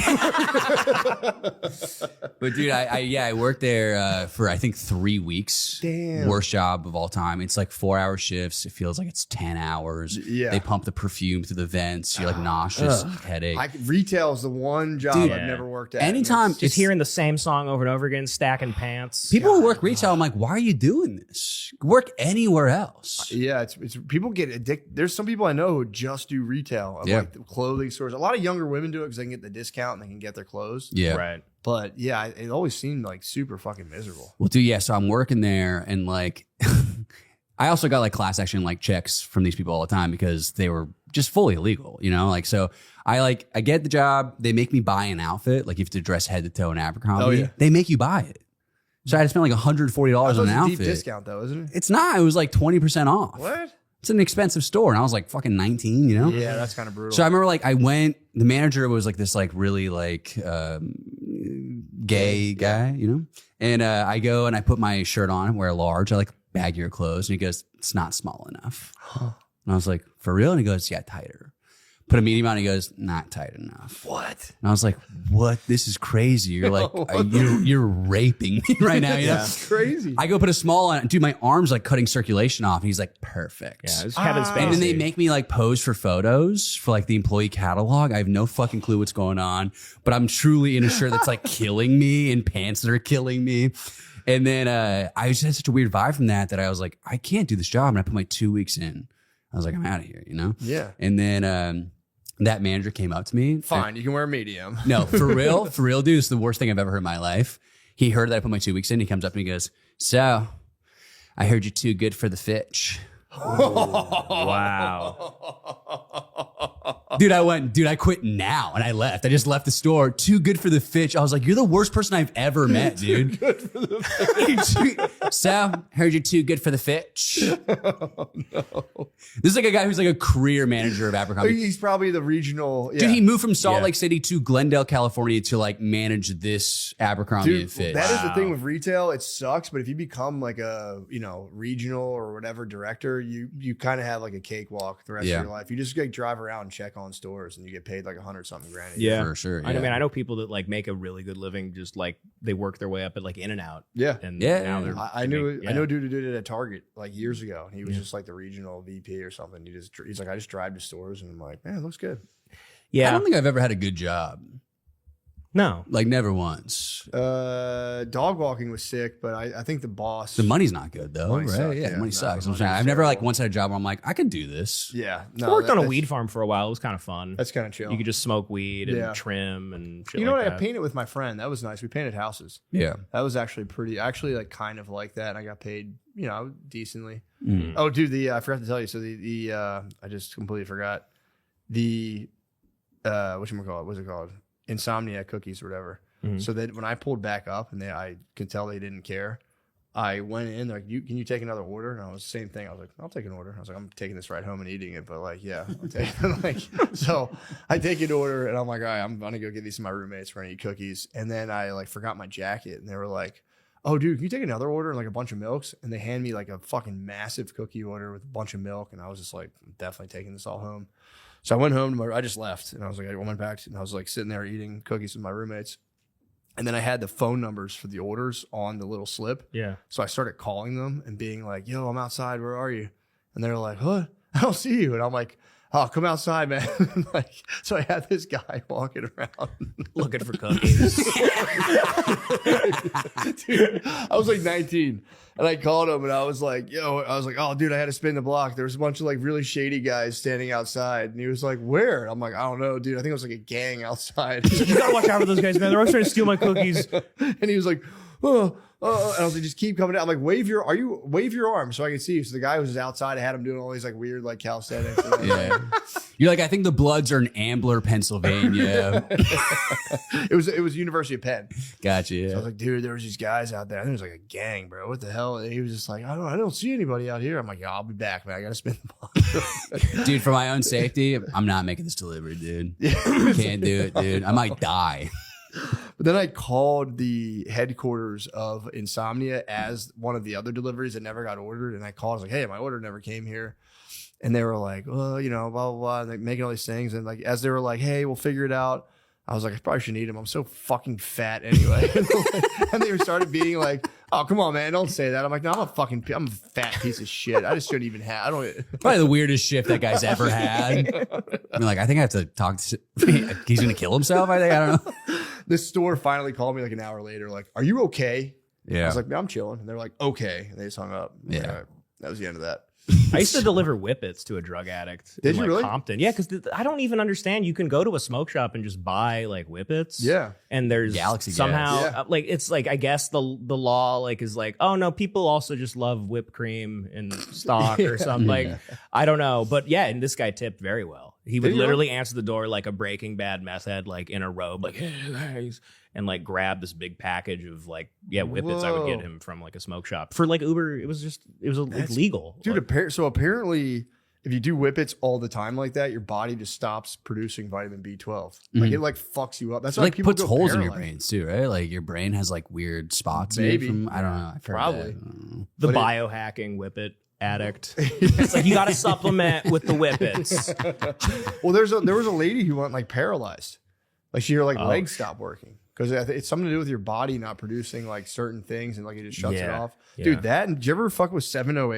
Speaker 3: but dude, I worked there for I think 3 weeks.
Speaker 2: Damn.
Speaker 3: Worst job of all time. It's like 4-hour shifts. It feels like it's 10 hours.
Speaker 2: Yeah.
Speaker 3: They pump the perfume through the vents. You're like nauseous, headache.
Speaker 2: Retail is the one job
Speaker 3: Dude,
Speaker 2: I've never worked at.
Speaker 3: Anytime
Speaker 2: It's-
Speaker 4: Just hearing the same song over and over again, stacking pants.
Speaker 3: people who work retail, I'm like, why are you doing this? Work anywhere else.
Speaker 2: Yeah, it's people get addicted. There's some people I know who just do retail of like the clothing stores. A lot of younger women do it because they can get the discount and they can get their clothes.
Speaker 3: Yeah.
Speaker 4: Right.
Speaker 2: But yeah, it always seemed like super fucking miserable.
Speaker 3: Well, dude, yeah. So I'm working there, and like, I also got like class action like checks from these people all the time because they were just fully illegal, you know. Like, so I get the job. They make me buy an outfit. Like, you have to dress head to toe in Abercrombie.
Speaker 2: Oh, yeah.
Speaker 3: They make you buy it. So I had to spend like $140 on an
Speaker 2: It's a
Speaker 3: outfit.
Speaker 2: deep discount though, isn't it?
Speaker 3: It's not. It was like 20% off.
Speaker 2: What?
Speaker 3: It's an expensive store, and I was like fucking 19, you know.
Speaker 2: Yeah, that's kind of brutal.
Speaker 3: So I remember like I went. The manager was like this like really like gay guy, you know. And I go and I put my shirt on and wear a large. I like baggier clothes, and he goes, "It's not small enough." And I was like, "For real?" And he goes, "Yeah, tighter." Put a medium on. He goes, "Not tight enough."
Speaker 2: What?
Speaker 3: And I was like, "What? This is crazy." You're like, you're raping me right now. You know?
Speaker 2: That's crazy.
Speaker 3: I go put a small on. Dude, my arm's like cutting circulation off. And he's like, "Perfect."
Speaker 4: Yeah, it's Kevin Spacey.
Speaker 3: And then they make me like pose for photos for like the employee catalog. I have no fucking clue what's going on, but I'm truly in a shirt that's like killing me and pants that are killing me. And then I just had such a weird vibe from that I was like, I can't do this job. And I put my 2 weeks in. I was like, I'm out of here, you know?
Speaker 2: Yeah.
Speaker 3: And then that manager came up to me.
Speaker 2: Fine, you can wear a medium.
Speaker 3: No, for real, dude. It's the worst thing I've ever heard in my life. He heard that I put my 2 weeks in. He comes up and he goes, "So, I heard you're too good for the Fitch."
Speaker 4: Wow.
Speaker 3: Dude, I quit now. And I left. I just left the store. Too good for the Fitch. I was like, you're the worst person I've ever met, dude. Too good for the Fitch. So, heard you're too good for the Fitch. Oh, no. This is like a guy who's like a career manager of Abercrombie.
Speaker 2: He's probably the regional. Yeah.
Speaker 3: Dude, he moved from Salt Lake City to Glendale, California to like manage this Abercrombie and Fitch.
Speaker 2: That is the thing with retail. It sucks, but if you become like a regional or whatever director, you kind of have like a cakewalk the rest of your life. You just like drive around and check on stores, and you get paid like $100-something grand.
Speaker 4: Yeah,
Speaker 3: for sure. Yeah.
Speaker 4: I mean, I know people that like make a really good living, just like they work their way up at like In-N-Out.
Speaker 2: Yeah,
Speaker 4: and
Speaker 3: Yeah.
Speaker 4: now they're.
Speaker 2: I know a dude who did it at Target like years ago. And he was just like the regional VP or something. He's like, I just drive to stores, and I'm like, man, it looks good.
Speaker 4: Yeah,
Speaker 3: I don't think I've ever had a good job.
Speaker 4: No,
Speaker 3: Like never once.
Speaker 2: Dog walking was sick, but I think the boss.
Speaker 3: The money's not good though,
Speaker 2: Money
Speaker 3: right?
Speaker 2: sucks,
Speaker 3: Yeah,
Speaker 2: yeah.
Speaker 3: money
Speaker 2: No,
Speaker 3: sucks.
Speaker 2: the
Speaker 3: I'm saying,
Speaker 2: money is
Speaker 3: I've never like
Speaker 2: terrible.
Speaker 3: once had a job where I'm like, I could do this.
Speaker 2: Yeah,
Speaker 4: I worked on a weed farm for a while. It was kind of fun.
Speaker 2: That's kind of chill.
Speaker 4: You could just smoke weed and
Speaker 2: Yeah.
Speaker 4: trim and shit.
Speaker 2: You know
Speaker 4: like
Speaker 2: what?
Speaker 4: that.
Speaker 2: I painted with my friend. That was nice. We painted houses.
Speaker 3: Yeah.
Speaker 2: That was actually pretty. I actually like kind of like that. And I got paid, decently.
Speaker 3: Mm.
Speaker 2: Oh, dude, I forgot to tell you. So the I just completely forgot the whatchamacallit, what's it called? Insomnia cookies or whatever.
Speaker 4: Mhm.
Speaker 2: So that when I pulled back up and I could tell they didn't care, I went in like, can you take another order? And I was the same thing. I was like, I'll take an order. I was like, I'm taking this right home and eating it, but like, yeah, I'll take it. So I take an order and I'm like, all right, I'm gonna go get these to my roommates. We're gonna eat cookies. And then I like forgot my jacket, and they were like, oh, dude, can you take another order and like a bunch of milks? And they hand me like a fucking massive cookie order with a bunch of milk, and I was just like, I'm definitely taking this all home. So I went home. I just left, and I was like, I went back, and I was like sitting there eating cookies with my roommates. And then I had the phone numbers for the orders on the little slip.
Speaker 4: Yeah.
Speaker 2: So I started calling them and being like, yo, I'm outside. Where are you? And they're like, what? I don't see you. And I'm like, oh, come outside, man. So I had this guy walking around
Speaker 4: Looking for cookies.
Speaker 2: Dude, I was like 19 and I called him and I was like, oh, dude, I had to spin the block. There was a bunch of like really shady guys standing outside. And he was like, where? I'm like, I don't know, dude. I think it was like a gang outside.
Speaker 4: You gotta watch out for those guys, man. They're always trying to steal my cookies.
Speaker 2: And he was like, oh. And I was like, just keep coming down. I'm like, wave your arm so I can see you. So the guy was just outside. I had him doing all these like weird like calisthenics.
Speaker 3: Yeah. You're like, I think the Bloods are in Ambler, Pennsylvania.
Speaker 2: It was University of Penn.
Speaker 3: Gotcha. Yeah.
Speaker 2: So I was like, dude, there was these guys out there. I think it was like a gang, bro. What the hell? And he was just like, I don't see anybody out here. I'm like, yeah, I'll be back, man. I gotta spin the block.
Speaker 3: Dude, for my own safety, I'm not making this delivery, dude. Can't do it, dude. I might die.
Speaker 2: But then I called the headquarters of Insomnia as one of the other deliveries that never got ordered. And I called, I was like, hey, my order never came here. And they were like, well, you know, blah, blah, blah, and like making all these things. And like, as they were like, hey, we'll figure it out. I was like, I probably shouldn't eat them. I'm so fucking fat anyway. And they started being like, oh, come on, man, don't say that. I'm like, no, I'm a fat piece of shit. I just shouldn't even have, I don't.
Speaker 3: Probably the weirdest shift that guy's ever had. I mean, like, I think I have to talk to, he's going to kill himself, I think. I don't know.
Speaker 2: The store finally called me like an hour later, like, are you okay?
Speaker 3: Yeah.
Speaker 2: I was like, I'm chilling. And they're like, okay. And they just hung up.
Speaker 3: Yeah.
Speaker 2: Like, all right. That was the end of that.
Speaker 4: I used to deliver whippets to a drug addict.
Speaker 2: Did
Speaker 4: in
Speaker 2: you
Speaker 4: like
Speaker 2: really?
Speaker 4: Compton. Yeah, because I don't even understand. You can go to a smoke shop and just buy like whippets.
Speaker 2: Yeah.
Speaker 4: And there's
Speaker 3: Galaxy
Speaker 4: somehow
Speaker 2: gas. Yeah.
Speaker 4: like it's like I guess the law like is like, oh no, people also just love whipped cream in stock or something. Like I don't know. But yeah, and this guy tipped very well. He would
Speaker 2: Did he
Speaker 4: literally answer the door like a Breaking Bad meth head, like in a robe, like hey guys, and like grab this big package of like whippets I would get
Speaker 2: Whoa.
Speaker 4: him from like a smoke shop for like Uber. It was legal,
Speaker 2: Dude, so apparently, if you do whippets all the time like that, your body just stops producing vitamin B12. Like it like fucks you up. That's
Speaker 3: It
Speaker 2: why
Speaker 3: like
Speaker 2: people
Speaker 3: puts
Speaker 2: go
Speaker 3: holes in your
Speaker 2: paralyzed.
Speaker 3: brains too, right? Like your brain has like weird spots in it
Speaker 2: Maybe.
Speaker 3: from, I don't know. I've heard
Speaker 2: Probably.
Speaker 3: that. I don't know.
Speaker 4: the
Speaker 2: But
Speaker 4: biohacking whippet addict. It's like you got to supplement with the whippets.
Speaker 2: Well, there was a lady who went like paralyzed. Like her like legs stopped working because it's something to do with your body not producing like certain things and like it just shuts it off.
Speaker 4: Yeah.
Speaker 2: Dude, did you ever fuck with 7-OH?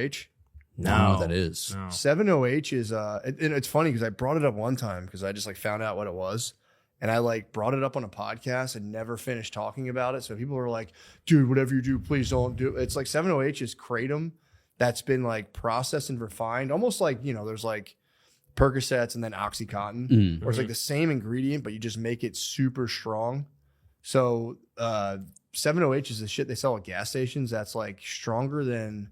Speaker 3: I don't know what that is.
Speaker 4: No.
Speaker 2: 7-OH is and it's funny because I brought it up one time because I just like found out what it was. And I like brought it up on a podcast and never finished talking about it. So people were like, dude, whatever you do, please don't do it. It's like 7-OH is kratom that's been like processed and refined. Almost like, you know, there's like Percocets and then Oxycontin, where it's like the same ingredient, but you just make it super strong. So 7-OH is the shit they sell at gas stations that's like stronger than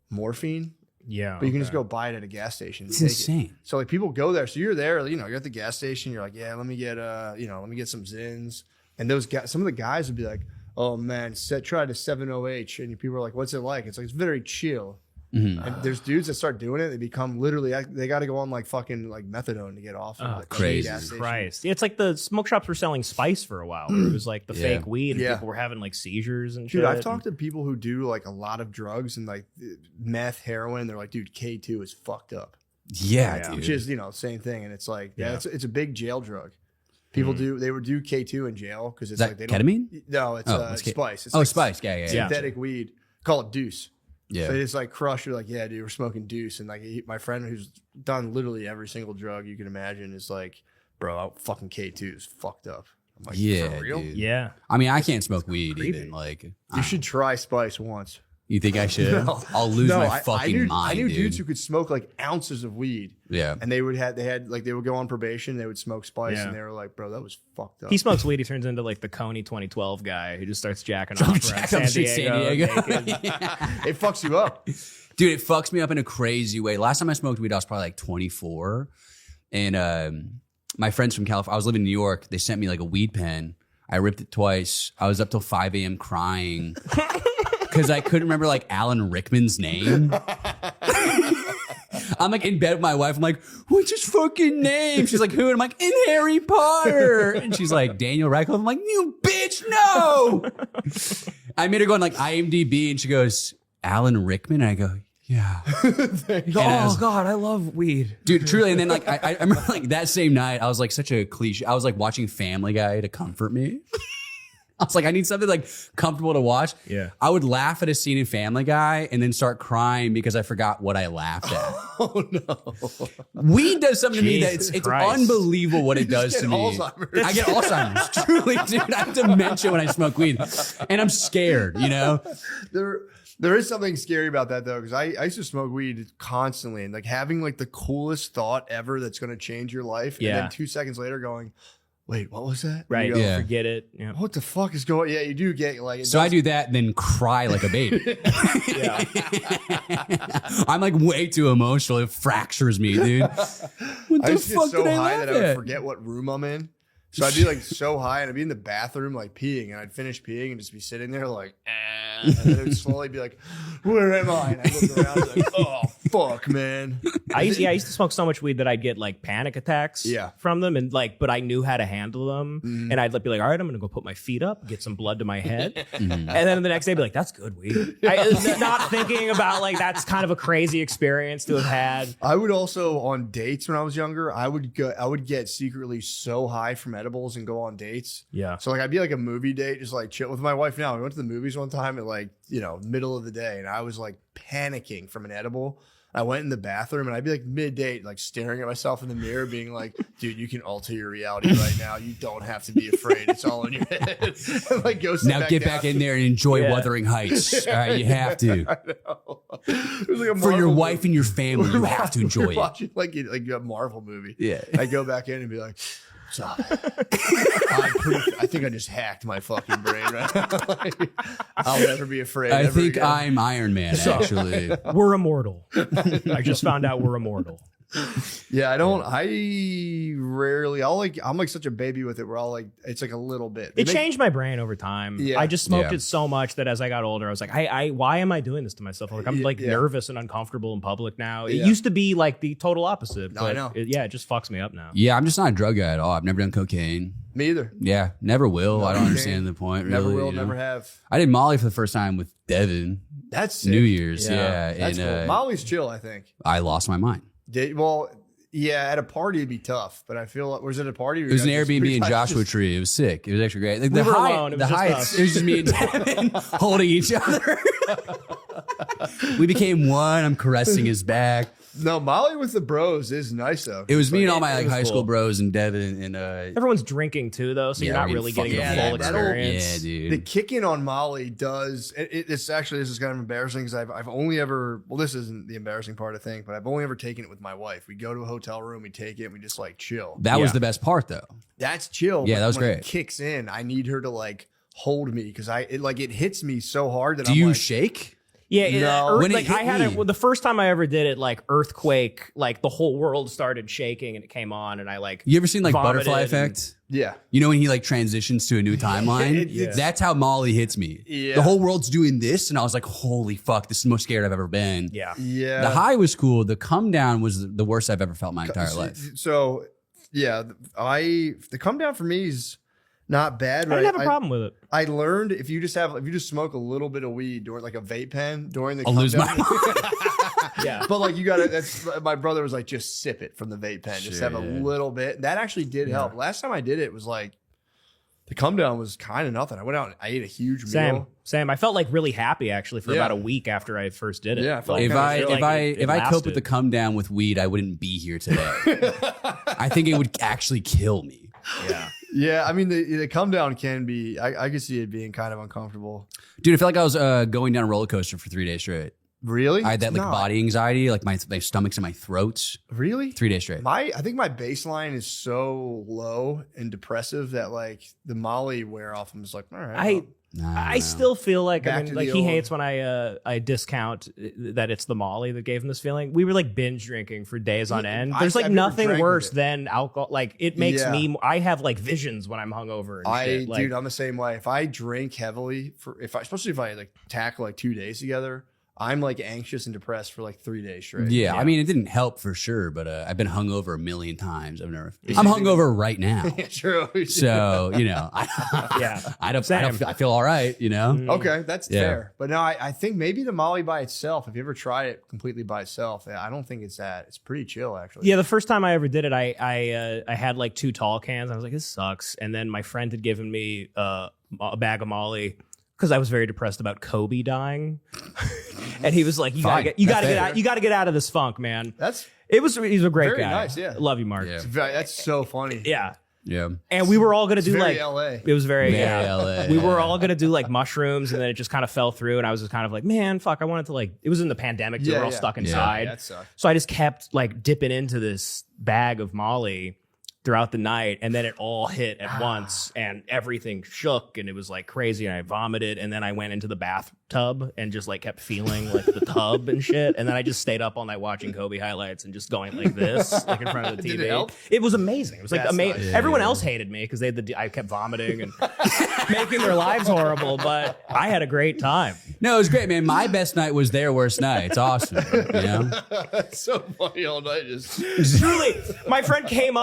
Speaker 2: morphine.
Speaker 4: Yeah.
Speaker 2: But you can just go buy it at a gas station. and
Speaker 3: It's
Speaker 2: take it.
Speaker 3: insane.
Speaker 2: So like people go there. So you're there, you know, you're at the gas station. You're like, yeah, let me get some Zins. And those guys, some of the guys would be like, oh man, try the 7-OH. And people are like, what's it like? It's like, it's very chill.
Speaker 3: Mm-hmm.
Speaker 2: And there's dudes that start doing it. They become literally, they got to go on like fucking like methadone to get off. Of like,
Speaker 3: crazy.
Speaker 2: gas station.
Speaker 4: Christ. It's like the smoke shops were selling spice for a while. Where it was like the fake weed and
Speaker 2: Yeah.
Speaker 4: people were having like seizures and
Speaker 2: Dude,
Speaker 4: shit.
Speaker 2: I've talked to people who do like a lot of drugs and like meth, heroin. They're like, dude, K2 is fucked up.
Speaker 3: Yeah, dude.
Speaker 2: Which is, you know, same thing. And it's like, it's a big jail drug. People they would do K2 in jail because it's
Speaker 3: Is
Speaker 2: like
Speaker 3: that
Speaker 2: they
Speaker 3: ketamine?
Speaker 2: don't. No, it's
Speaker 3: what's
Speaker 2: spice. It's
Speaker 3: Oh,
Speaker 2: like
Speaker 3: spice. Yeah.
Speaker 2: synthetic weed. Call it Deuce.
Speaker 3: Yeah.
Speaker 2: So they just like crush. You're like, yeah, dude, we're smoking Deuce. And like my friend who's done literally every single drug you can imagine is like, bro, fucking K2 is fucked up. I'm like,
Speaker 3: Yeah,
Speaker 2: for real?
Speaker 3: dude.
Speaker 4: Yeah.
Speaker 3: I mean, I can't smoke weed
Speaker 4: creepy.
Speaker 3: even. Like,
Speaker 2: You should try spice once.
Speaker 3: you think I should?
Speaker 2: No.
Speaker 3: I'll lose
Speaker 2: No,
Speaker 3: my fucking mind.
Speaker 2: I knew
Speaker 3: dude.
Speaker 2: dudes who could smoke like ounces of weed.
Speaker 3: Yeah.
Speaker 2: And they would go on probation. They would smoke spice,
Speaker 4: Yeah.
Speaker 2: and they were like, "Bro, that was fucked up."
Speaker 4: He smokes weed. He turns into like the Coney 2012 guy who just starts jacking off around
Speaker 3: Jack
Speaker 4: San
Speaker 3: up Street,
Speaker 4: Diego. naked.
Speaker 2: It fucks you up.
Speaker 3: Dude, it fucks me up in a crazy way. Last time I smoked weed, I was probably like 24. And my friends from California, I was living in New York. They sent me like a weed pen. I ripped it twice. I was up till 5 a.m. crying because I couldn't remember like Alan Rickman's name. I'm like in bed with my wife. I'm like, what's his fucking name? She's like, who? And I'm like, in Harry Potter. And she's like, Daniel Radcliffe. I'm like, you bitch, no. I made her go on like IMDb and she goes, Alan Rickman? And I go, yeah.
Speaker 4: Oh God, I love weed.
Speaker 3: Dude, truly. And then like, I remember like that same night, I was like such a cliche. I was like watching Family Guy to comfort me. I was like, I need something like comfortable to watch.
Speaker 4: Yeah.
Speaker 3: I would laugh at a scene in Family Guy and then start crying because I forgot what I laughed at.
Speaker 2: Oh no!
Speaker 3: Weed does something to me that
Speaker 4: Jesus
Speaker 3: it's
Speaker 4: Christ.
Speaker 3: unbelievable what it does
Speaker 2: get
Speaker 3: to me.
Speaker 2: Alzheimer's.
Speaker 3: I get Alzheimer's. Truly, dude. I have dementia when I smoke weed. And I'm scared, you know?
Speaker 2: There is something scary about that though, because I used to smoke weed constantly and like having like the coolest thought ever that's going to change your life, and
Speaker 4: Yeah.
Speaker 2: then 2 seconds later going, "Wait, what was that?" And
Speaker 4: Right.
Speaker 2: you go,
Speaker 3: Yeah.
Speaker 4: Forget it. Yeah.
Speaker 2: What the fuck is going? Yeah, you do get like.
Speaker 3: So I do that and then cry like a baby.
Speaker 4: Yeah.
Speaker 2: I'm
Speaker 3: I'm like way too emotional. It fractures me, dude. What
Speaker 2: I
Speaker 3: the
Speaker 2: used to
Speaker 3: fuck
Speaker 2: get so
Speaker 3: did I
Speaker 2: high
Speaker 3: laugh
Speaker 2: that I would
Speaker 3: at?
Speaker 2: forget what room I'm in. So I'd be like so high and I'd be in the bathroom like peeing, and I'd finish peeing and just be sitting there like, And then it would slowly be like, where am I? And I look around like, oh, fuck, man.
Speaker 4: I used to smoke so much weed that I'd get like panic attacks from them, and like, but I knew how to handle them. And I'd be like, all right, I'm gonna go put my feet up, get some blood to my head, and then the next day I'd be like, that's good weed. Not thinking about like that's kind of a crazy experience to have had.
Speaker 2: I would also on dates when I was younger, I would get secretly so high from edibles and go on dates.
Speaker 4: Yeah.
Speaker 2: So like I'd be like a movie date, just like chill with my wife. Now we went to the movies one time at like middle of the day, and I was like panicking from an edible. I went in the bathroom and I'd be like mid-date, like staring at myself in the mirror, being like, dude, you can alter your reality right now. You don't have to be afraid. It's all in your head. Like, go sit
Speaker 3: now get back in there and enjoy Wuthering Heights. All right, you have to.
Speaker 2: It was like a
Speaker 3: For your
Speaker 2: Marvel
Speaker 3: wife and your family, you have to enjoy it.
Speaker 2: Watching like a Marvel movie.
Speaker 3: Yeah.
Speaker 2: I go back in and be like, what's up? I think I just hacked my fucking brain right now. Like, I'll never be afraid.
Speaker 3: I
Speaker 2: ever
Speaker 3: think
Speaker 2: again.
Speaker 3: I'm Iron Man, actually.
Speaker 4: We're immortal. I just found out we're immortal.
Speaker 2: Yeah, I rarely, I'm like such a baby with it where I'll like, it's like a little bit.
Speaker 4: It changed my brain over time.
Speaker 2: Yeah.
Speaker 4: I just smoked it so much that as I got older, I was like, why am I doing this to myself? Like, I'm like nervous and uncomfortable in public now. It used to be like the total opposite.
Speaker 2: I know.
Speaker 4: It just fucks me up now.
Speaker 3: Yeah, I'm just not a drug guy at all. I've never done cocaine.
Speaker 2: Me either.
Speaker 3: Yeah, never will.
Speaker 2: No,
Speaker 3: I don't
Speaker 2: okay.
Speaker 3: understand the point, really.
Speaker 2: Never will,
Speaker 3: you know?
Speaker 2: never have.
Speaker 3: I did Molly for the first time with Devin.
Speaker 2: That's sick.
Speaker 3: New Year's, yeah.
Speaker 2: That's
Speaker 3: and
Speaker 2: cool. Molly's chill, I think.
Speaker 3: I lost my mind.
Speaker 2: Yeah, at a party it'd be tough, but I feel like, was it a party?
Speaker 3: It was an Airbnb in Joshua Tree. It was sick. It was actually great. Like
Speaker 4: We were alone. It was just us.
Speaker 3: It was just me and Devin holding each other. We became one. I'm caressing his back.
Speaker 2: No, Molly with the bros is nice though.
Speaker 3: It was me and all
Speaker 2: Like,
Speaker 3: my like
Speaker 2: was
Speaker 3: high school
Speaker 2: cool.
Speaker 3: bros and Devin and
Speaker 4: Everyone's drinking too, though, so
Speaker 3: Yeah,
Speaker 4: you're not
Speaker 3: we're
Speaker 4: really
Speaker 3: getting
Speaker 4: getting the
Speaker 3: fucking
Speaker 4: full
Speaker 2: that'll-
Speaker 4: experience.
Speaker 3: Yeah, dude.
Speaker 2: The kicking on Molly does. This is kind of embarrassing because I've only ever. Well, this isn't the embarrassing part, I think, but I've only ever taken it with my wife. We go to a hotel room, we take it, and we just like chill.
Speaker 3: That was
Speaker 4: Yeah.
Speaker 3: the best part, though.
Speaker 2: That's chill.
Speaker 3: Yeah,
Speaker 2: but
Speaker 3: that was
Speaker 2: when
Speaker 3: great.
Speaker 2: It kicks in. I need her to like hold me because it hits me so hard that
Speaker 3: Do
Speaker 2: I'm
Speaker 3: you
Speaker 2: like,
Speaker 3: shake?
Speaker 4: Yeah,
Speaker 2: No.
Speaker 3: When it
Speaker 4: like
Speaker 3: hit
Speaker 4: I had
Speaker 3: me-
Speaker 4: it. Well, the first time I ever did it, like earthquake, like the whole world started shaking and it came on, and I like.
Speaker 3: You ever seen like
Speaker 4: vomited
Speaker 3: Butterfly
Speaker 4: and-
Speaker 3: Effect?
Speaker 2: yeah.
Speaker 3: You know when he like transitions to a new timeline?
Speaker 2: Yeah.
Speaker 3: That's how Molly hits me.
Speaker 2: Yeah.
Speaker 3: The whole world's doing this, and I was like, holy fuck, this is the most scared I've ever been.
Speaker 4: Yeah.
Speaker 2: Yeah.
Speaker 3: The high was cool. The come down was the worst I've ever felt my entire life.
Speaker 2: So, yeah, the come down for me is not bad.
Speaker 4: I
Speaker 2: Right?
Speaker 4: didn't have a problem with it.
Speaker 2: I learned if you just smoke a little bit of weed during like a vape pen during the
Speaker 3: I'll
Speaker 2: come
Speaker 3: lose
Speaker 2: down.
Speaker 3: my mind.
Speaker 4: Yeah.
Speaker 2: But like you got to. That's my brother was like, just sip it from the vape pen. Just have a
Speaker 3: Shit.
Speaker 2: little bit. That actually did help. Last time I did it was like the come down was kind of nothing. I went out and I ate a huge meal.
Speaker 4: Same. I felt like really happy actually for
Speaker 2: Yeah.
Speaker 4: about a week after I first did it.
Speaker 2: Yeah, I felt
Speaker 4: Like,
Speaker 3: If
Speaker 2: kinda
Speaker 3: I
Speaker 2: feel
Speaker 3: if
Speaker 2: like
Speaker 3: I
Speaker 4: it
Speaker 3: if I cope with
Speaker 4: lasted.
Speaker 3: the come down with weed, I wouldn't be here today. I think it would actually kill me.
Speaker 4: Yeah.
Speaker 2: Yeah, I mean the come down can be. I could see it being kind of uncomfortable.
Speaker 3: Dude, I feel like I was going down a roller coaster for 3 days straight.
Speaker 2: Really?
Speaker 3: I had that like
Speaker 2: No.
Speaker 3: body anxiety, like my stomach's in my throat.
Speaker 2: Really?
Speaker 3: 3 days straight.
Speaker 2: I think my baseline is so low and depressive that like the Molly wear off. I'm just like, all right.
Speaker 4: I still feel like
Speaker 2: Back
Speaker 4: I
Speaker 2: to
Speaker 4: mean,
Speaker 2: the
Speaker 4: like he
Speaker 2: old-
Speaker 4: hates when I discount that it's the Molly that gave him this feeling. We were like binge drinking for days on end. There's like
Speaker 2: I've never
Speaker 4: nothing
Speaker 2: drank
Speaker 4: worse
Speaker 2: with it.
Speaker 4: than alcohol. Like it makes
Speaker 2: Yeah.
Speaker 4: me. I have like visions when I'm hungover. And shit. Like,
Speaker 2: Dude, I'm the same way. If I drink heavily especially if I like tackle like 2 days together, I'm like anxious and depressed for like 3 days straight.
Speaker 3: Yeah, I mean, it didn't help for sure, but I've been hungover a million times. I'm hungover right now.
Speaker 2: True.
Speaker 3: So, you know,
Speaker 4: Yeah.
Speaker 3: I feel all right, you know?
Speaker 2: Okay, that's
Speaker 3: Yeah.
Speaker 2: fair. But no, I think maybe the Molly by itself, if you ever tried it completely by itself, I don't think it's that. It's pretty chill, actually.
Speaker 4: Yeah, the first time I ever did it, I had like 2 tall cans. I was like, this sucks. And then my friend had given me a bag of Molly because I was very depressed about Kobe dying. And he was like, you gotta get out of this funk, man. He's a great
Speaker 2: Very
Speaker 4: guy.
Speaker 2: nice, yeah.
Speaker 4: Love you, Mark.
Speaker 3: Yeah.
Speaker 2: That's so funny.
Speaker 4: Yeah.
Speaker 3: Yeah.
Speaker 4: And we were all gonna do
Speaker 2: very
Speaker 4: like
Speaker 2: LA.
Speaker 4: It was very
Speaker 3: Very LA,
Speaker 4: We were
Speaker 3: yeah.
Speaker 4: all gonna do like mushrooms, and then it just kind of fell through. And I was just kind of like, man, fuck, I wanted to like. It was in the pandemic, so
Speaker 2: Yeah,
Speaker 4: we're all
Speaker 2: yeah.
Speaker 4: stuck
Speaker 3: Yeah.
Speaker 4: inside.
Speaker 2: Yeah, that sucked.
Speaker 4: So I just kept like dipping into this bag of Molly. throughout the night, and then it all hit at once, and everything shook, and it was like crazy, and I vomited, and then I went into the bathtub and just like kept feeling like the tub and shit, and then I just stayed up all night watching Kobe highlights and just going like this, like in front of the TV.
Speaker 2: Did it help?
Speaker 4: It was amazing. It was like
Speaker 2: That's
Speaker 4: amazing.
Speaker 2: nice.
Speaker 4: Everyone else hated me because I kept vomiting and making their lives horrible, but I had a great time.
Speaker 3: No, it was great, man. My best night was their worst night. It's awesome. You know?
Speaker 2: That's so funny all night. Just
Speaker 4: Truly, my friend came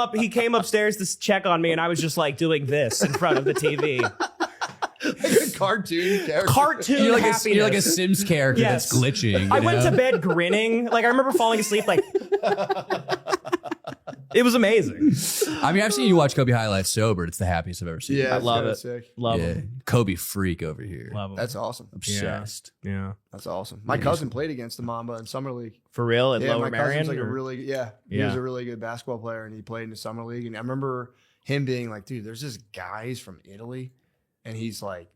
Speaker 4: upstairs to check on me, and I was just like doing this in front of the TV.
Speaker 2: like a cartoon character.
Speaker 4: Cartoon
Speaker 3: You're like,
Speaker 4: happiness.
Speaker 3: you're like a Sims character
Speaker 4: Yes.
Speaker 3: that's glitching.
Speaker 4: I
Speaker 3: you
Speaker 4: went
Speaker 3: know?
Speaker 4: to bed grinning. Like, I remember falling asleep like... It was amazing.
Speaker 3: I mean, I've seen you watch Kobe highlights sober. It's the happiest I've ever seen.
Speaker 2: Yeah,
Speaker 4: I love
Speaker 2: kinda
Speaker 4: it.
Speaker 2: Sick.
Speaker 4: Love
Speaker 3: Yeah.
Speaker 4: him.
Speaker 3: Kobe freak over here.
Speaker 4: Love him.
Speaker 2: That's awesome.
Speaker 3: Obsessed.
Speaker 4: Yeah.
Speaker 2: That's awesome. My cousin played against the Mamba in summer league.
Speaker 4: For real? At
Speaker 2: Yeah,
Speaker 4: Lower
Speaker 2: my cousin's
Speaker 4: Marion?
Speaker 2: like a
Speaker 4: or-
Speaker 2: really he
Speaker 4: Yeah.
Speaker 2: was a really good basketball player, and he played in the summer league. And I remember him being like, "Dude, there's this guy's from Italy," and he's like,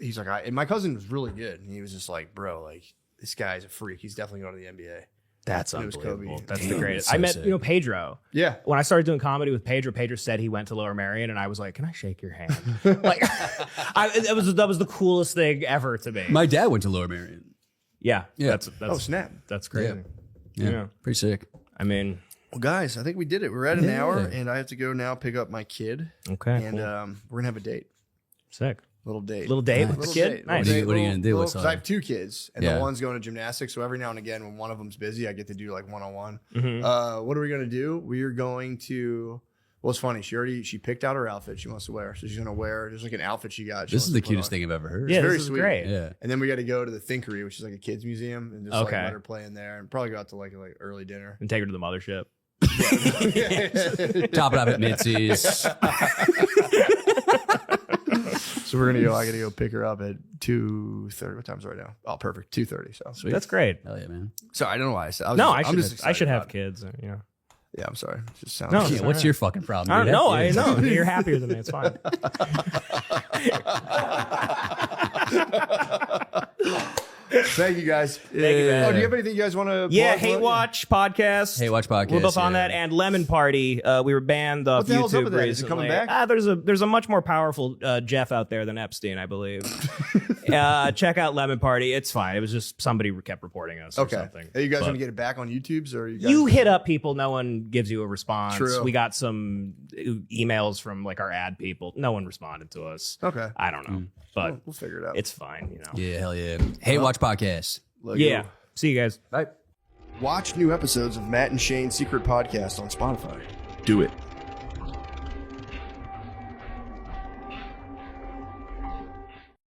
Speaker 2: and my cousin was really good, and he was just like, "Bro, like this guy's a freak. He's definitely going to the NBA."
Speaker 4: That's
Speaker 2: It was
Speaker 4: unbelievable.
Speaker 2: Kobe.
Speaker 4: That's
Speaker 3: Damn,
Speaker 4: the greatest.
Speaker 3: that's so
Speaker 4: I met,
Speaker 3: sick.
Speaker 4: Pedro.
Speaker 2: Yeah,
Speaker 4: When I started doing comedy with Pedro, Pedro said he went to Lower Marion, and I was like, "Can I shake your hand?" Like, that was the coolest thing ever to me.
Speaker 3: My dad went to Lower Marion.
Speaker 4: Yeah.
Speaker 3: Yeah.
Speaker 4: That's
Speaker 2: oh snap.
Speaker 4: That's crazy.
Speaker 3: Yeah. Pretty sick.
Speaker 4: I mean,
Speaker 2: Well, guys, I think we did it. We're at an
Speaker 3: Yeah.
Speaker 2: hour, and I have to go now pick up my kid,
Speaker 4: okay.
Speaker 2: and
Speaker 4: Cool.
Speaker 2: we're gonna have a date.
Speaker 4: Sick.
Speaker 2: Little date.
Speaker 4: Little date
Speaker 3: Nice.
Speaker 4: with the
Speaker 2: Little
Speaker 4: kid.
Speaker 2: date,
Speaker 4: Nice.
Speaker 3: What are you gonna do? What's
Speaker 2: Because
Speaker 3: up?
Speaker 2: I have two kids, and
Speaker 3: Yeah.
Speaker 2: the one's going to gymnastics. So every now and again, when one of them's busy, I get to do like one-on-one.
Speaker 4: Mhm.
Speaker 2: What are we gonna do? We are going to. Well, it's funny. She picked out her outfit she wants to wear, so she's gonna wear. There's like an outfit she got.
Speaker 3: This is the cutest thing I've ever heard.
Speaker 4: Yeah,
Speaker 2: very
Speaker 4: this is
Speaker 2: sweet.
Speaker 4: great.
Speaker 3: Yeah.
Speaker 2: And then we got to go to the Thinkery, which is like a kids museum, and just like
Speaker 4: Okay.
Speaker 2: let her play in there, and probably go out to like early dinner.
Speaker 4: And take her to the mothership.
Speaker 3: Top it up at Mitzi's.
Speaker 2: So we're gonna go. I gotta go pick her up at 2:30. What time's it right now? Oh, perfect. 2:30. So
Speaker 3: Sweet.
Speaker 4: That's great.
Speaker 3: Hell yeah, man.
Speaker 2: sorry, I don't know why I said.
Speaker 4: I
Speaker 2: I'm just
Speaker 4: should
Speaker 2: excited
Speaker 4: have
Speaker 2: about it.
Speaker 4: kids. Yeah.
Speaker 2: Yeah, I'm sorry. It just sounds.
Speaker 4: No,
Speaker 3: Yeah,
Speaker 4: it's
Speaker 3: what's
Speaker 4: alright.
Speaker 3: your fucking problem?
Speaker 4: I
Speaker 3: dude?
Speaker 4: know. I
Speaker 3: That's-
Speaker 4: know. You're happier than me. It's fine.
Speaker 2: Thank you guys.
Speaker 4: Thank you, man.
Speaker 2: Oh, do you have anything you guys want to?
Speaker 4: Yeah, Hate Watch podcast.
Speaker 3: Hey, watch podcast.
Speaker 4: We're both on
Speaker 3: yeah.
Speaker 4: that, and Lemon Party. We were banned off
Speaker 2: What the hell's
Speaker 4: YouTube
Speaker 2: up with that? Is it
Speaker 4: recently.
Speaker 2: coming back?
Speaker 4: There's a much more powerful Jeff out there than Epstein, I believe. Check out Lemon Party. It's fine. It was just somebody kept reporting us or
Speaker 2: Okay.
Speaker 4: something.
Speaker 2: Are you guys
Speaker 4: But-
Speaker 2: going to get it back on YouTube's or you guys?
Speaker 4: You hit up people, no one gives you a response.
Speaker 2: True.
Speaker 4: We got some emails from like our ad people. No one responded to us.
Speaker 2: Okay.
Speaker 4: I don't know, but
Speaker 2: We'll figure it out.
Speaker 4: it's fine, you know.
Speaker 3: Yeah, hell yeah. Hey, watch podcast.
Speaker 2: Love
Speaker 4: Yeah.
Speaker 2: you.
Speaker 4: See you guys.
Speaker 2: Bye. Watch new episodes of Matt and Shane's Secret Podcast on Spotify. Do it.